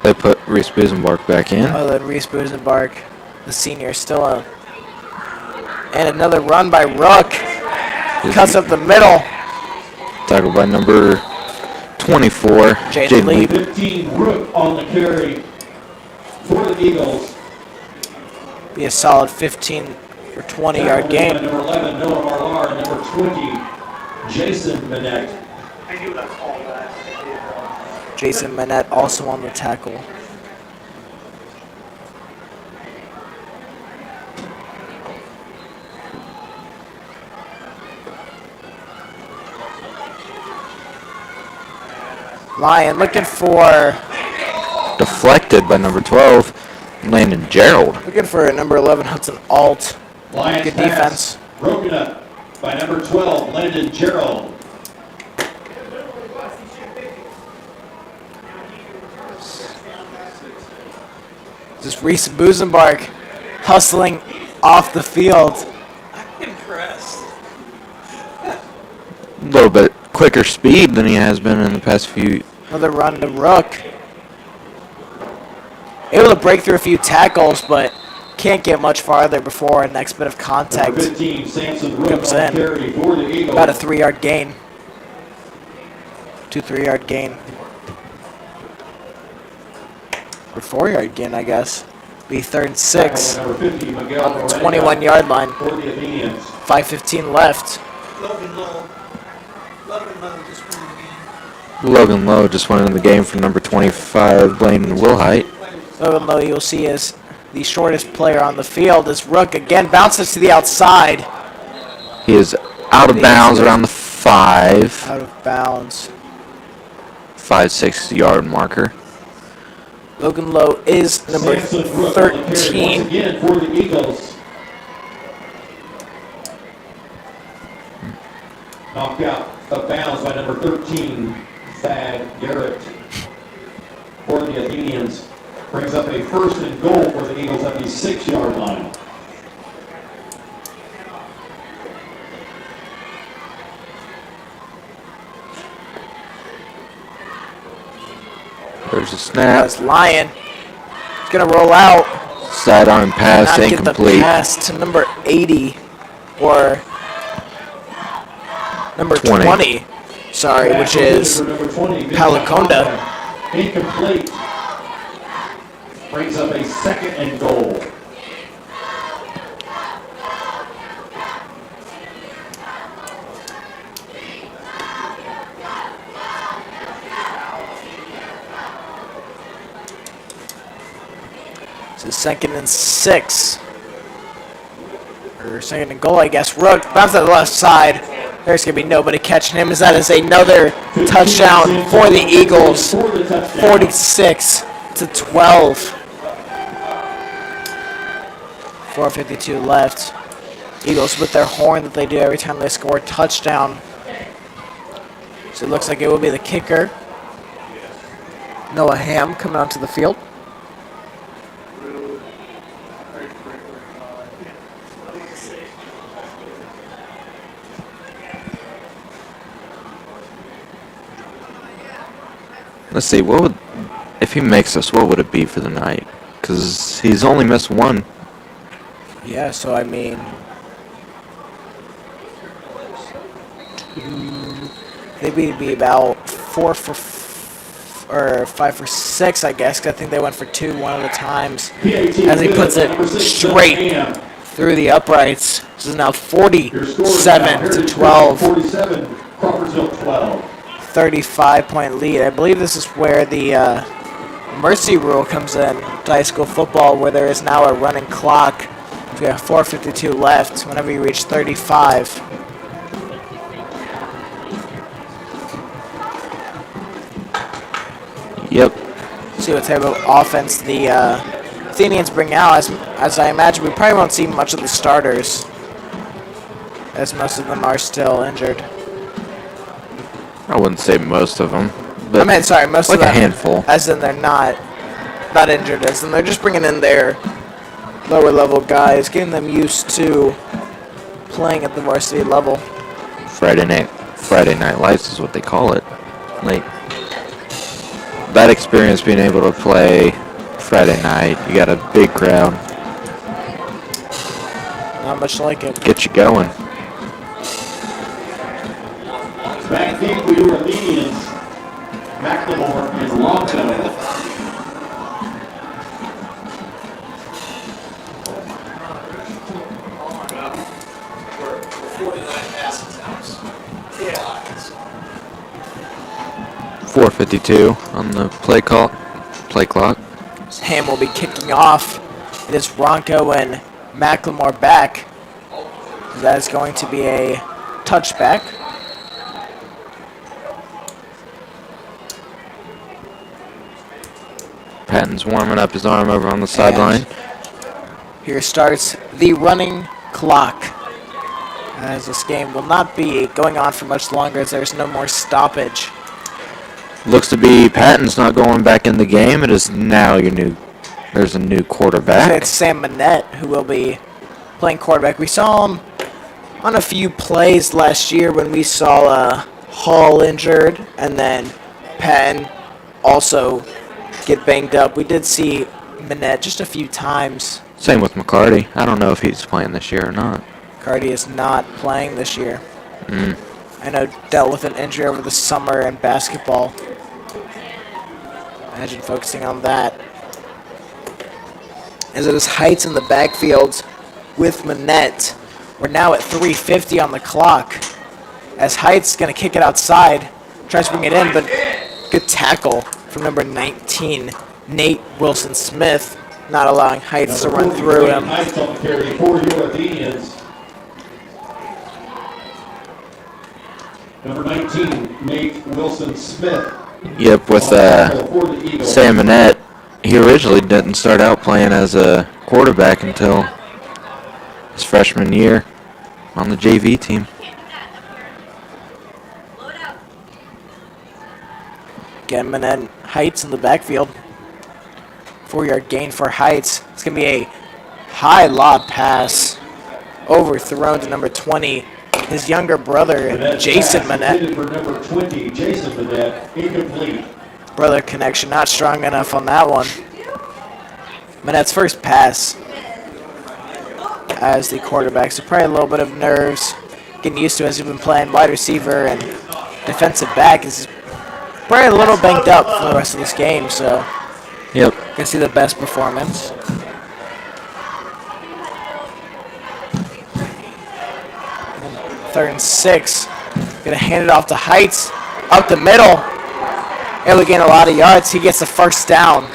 They put Reese Busenbark back in. Other than Reese Busenbark, the senior, still a. And another run by Rook. Cuts up the middle. Tackled by number 24, Jaden Lee. 15, Rook on the carry for the Eagles. Be a solid 15 or 20-yard gain. Number 11, Noah Marlar, and number 20, Jason Manette. Jason Manette also on the tackle. Lyon looking for Deflected by number 12, Landon Gerald. number 11 Hudson Alt. Lions Good pass defense. broken up by number 12, Landon Gerald. Just Reese Busenbark hustling off the field. I'm impressed. A little bit quicker speed than he has been in the past few. Another run to Rook. Able to break through a few tackles, but can't get much farther before a next bit of contact. Number 15, Samson Rook Comes on in. carry for the Eagles. About a 3-yard gain. 2 3-yard gain. Or 4-yard gain, I guess. Be 3rd and 6 Number 50, Miguel on the Moreno 21-yard line. for the Athenians. 5:15 left. Logan Lowe. Logan Lowe just won the game. Logan Lowe just went in the game for number 25, Blaine Wilhite. Logan Lowe, you'll see, is the shortest player on the field. As Rook again bounces to the outside. He is out of bounds around the 5, Out of bounds. 6 yard marker. Logan Lowe is number Samson Rook on the carry once 13. again for the Eagles. Knocked out of bounds by number 13, Thad Garrett for the Athenians. Brings up a 1st and goal for the Eagles at the 6-yard line. There's a snap. That's Lyon. He's going to roll out. Sidearm pass Not get the incomplete. pass to number 80 or number 20. 20. Sorry, which is For number 20, Palaconda. Incomplete. Brings up a 2nd and goal. It's a 2nd and 6. Or 2nd and goal, I guess. Rook bounces to the left side. There's going to be nobody catching him, as that is another touchdown for the Eagles. 46-12. 4:52 left. Eagles with their horn that they do every time they score a touchdown. So it looks like it will be the kicker, Noah Ham, coming onto the field. Let's see, what would, if he makes us, what would it be for the night? Because he's only missed one. Yeah, so I mean, they'd be about 4 for or 5 for 6, I guess. 'Cause I think they went for 2 one of the times. As he puts it straight through the uprights. This is now 47-12. 47, Crawfordsville 12. 35-point lead. I believe this is where the mercy rule comes in to high school football, where there is now a running clock. We have 4:52 left whenever you reach 35. Yep. See what type of offense the Athenians bring out. As I imagine, we probably won't see much of the starters, as most of them are still injured. I wouldn't say most of them, but I mean, sorry, most like of them. a handful. As in they're not injured, as in they're just bringing in their lower level guys, getting them used to playing at the varsity level. Friday night lights is what they call it. Like, that experience being able to play Friday night, you got a big crowd, Not much like it. get you going. Back deep for your Athenians, McLemore and Ronco. Yeah. 4:52 on the play clock. Ham will be kicking off. It is Ronco and McLemore back. That is going to be a touchback. Patton's warming up his arm over on the sideline. Here starts the running clock, as this game will not be going on for much longer as there's no more stoppage. Looks to be Patton's not going back in the game. It is now there's a new quarterback. It's Sam Manette who will be playing quarterback. We saw him on a few plays last year when we saw Hall injured and then Patton also get banged up. We did see Manette just a few times. Same with McCarty. I don't know if he's playing this year or not. Cardi is not playing this year. I know dealt with an injury over the summer in basketball. Imagine focusing on that. As it is Heights in the backfield with Manette. We're now at 3:50 on the clock. As Heights is going to kick it outside. Tries to bring it in, but good tackle from number 19, Nate Wilson-Smith, not allowing Heights to run through him. Heights on the carry for your Athenians. Number 19, Nate Wilson-Smith. Yep, with Sam Manette. He originally didn't start out playing as a quarterback until his freshman year on the JV team. Again, Manette Heights in the backfield. 4-yard gain for Heights. It's going to be a high lob pass overthrown to number 20, his younger brother, Jason Manette. For number 20, Jason Manette, incomplete. Brother connection not strong enough on that one. Manette's first pass as the quarterback, so probably a little bit of nerves, getting used to as he's been playing wide receiver and defensive back. Is probably a little banged up for the rest of this game, so Yep. can see the best performance. Third and 6. Gonna hand it off to Heights. Up the middle. Able to gain a lot of yards. He gets the first down.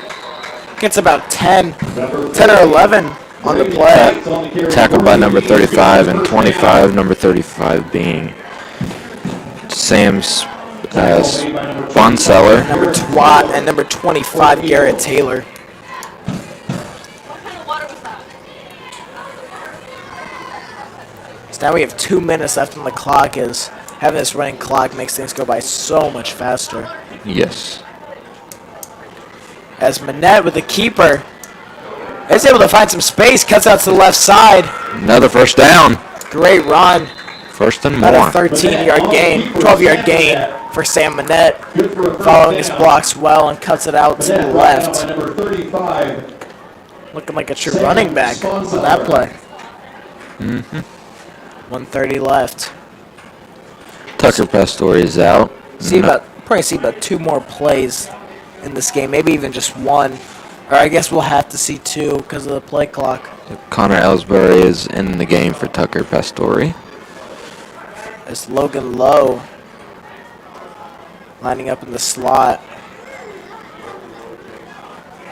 Gets about 10 or 11 on the play. Tackled by number 35 and 25. Number 35 being Sam's Bonseller. Number Twat and number 25, Garrett Taylor. So now we have 2 minutes left on the clock, as having this running clock makes things go by so much faster. Yes. As Manette with the keeper is able to find some space, cuts out to the left side. Another first down. Great run. First and About more. a 13-yard gain, 12-yard gain for Sam Manette, following his blocks well and cuts it out to the left. Number 35. Looking like a true running back on that play. 1:30 left. Tucker Pastore is out. Probably see about 2 more plays in this game, maybe even just 1. Or I guess we'll have to see 2 because of the play clock. Connor Ellsbury is in the game for Tucker Pastore. As Logan Lowe lining up in the slot.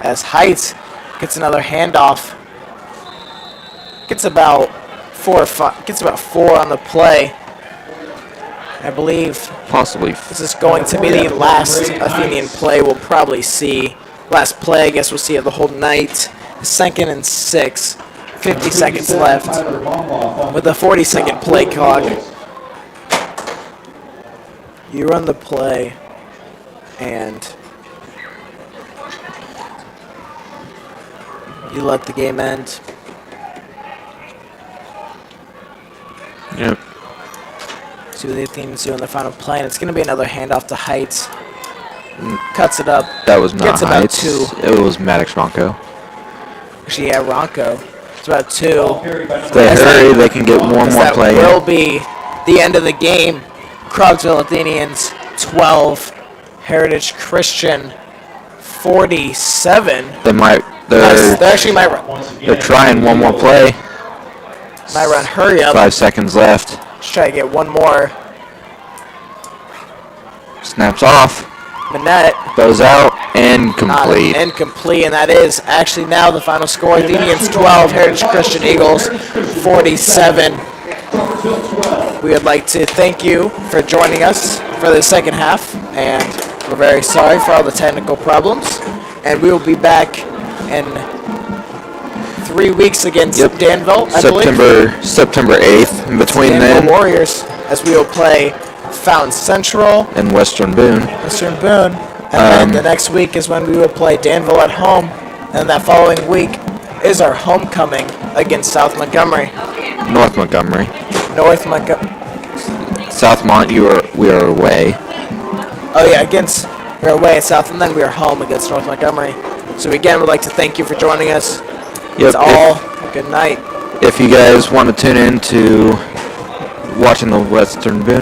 As Heights gets another handoff. Gets about 4 or 5. Gets about 4 on the play. I believe Possibly. this is going to be the last Athenian play we'll probably see. Last play, I guess we'll see it the whole night. 2nd and 6. 50 seconds left with a 40-second play clock. You run the play, and you let the game end. Yep. See what the Athenians do in the final play, and it's going to be another handoff to Heights. Cuts it up. That was not Gets about Heights. 2. It was Maddox Ronco. Actually, yeah, Ronco. It's about 2. If they hurry, they can get one more That play will in. be the end of the game. Crawfordsville Athenians 12, Heritage Christian 47. They're trying one more play. Might run hurry up. 5 seconds left. Let's try to get one more. Snaps off. Manette. Goes out. Not Incomplete. incomplete, and that is actually now the final score. Athenians 12, Heritage Christian Eagles 47. We would like to thank you for joining us for the second half, and we're very sorry for all the technical problems. and we will be back in 3 weeks against Danville, I believe. September 8th. In between Danville then Warriors, as we will play Fountain Central, and Western Boone. and then the next week is when we will play Danville at home, and that following week is our homecoming against South Montgomery. North Montgomery. Southmont, we are away. Oh yeah, we're away at South, and then we are home against North Montgomery. So again, we'd like to thank you for joining us. Yep. It's all good night. If you guys want to tune in to watching the Western Boone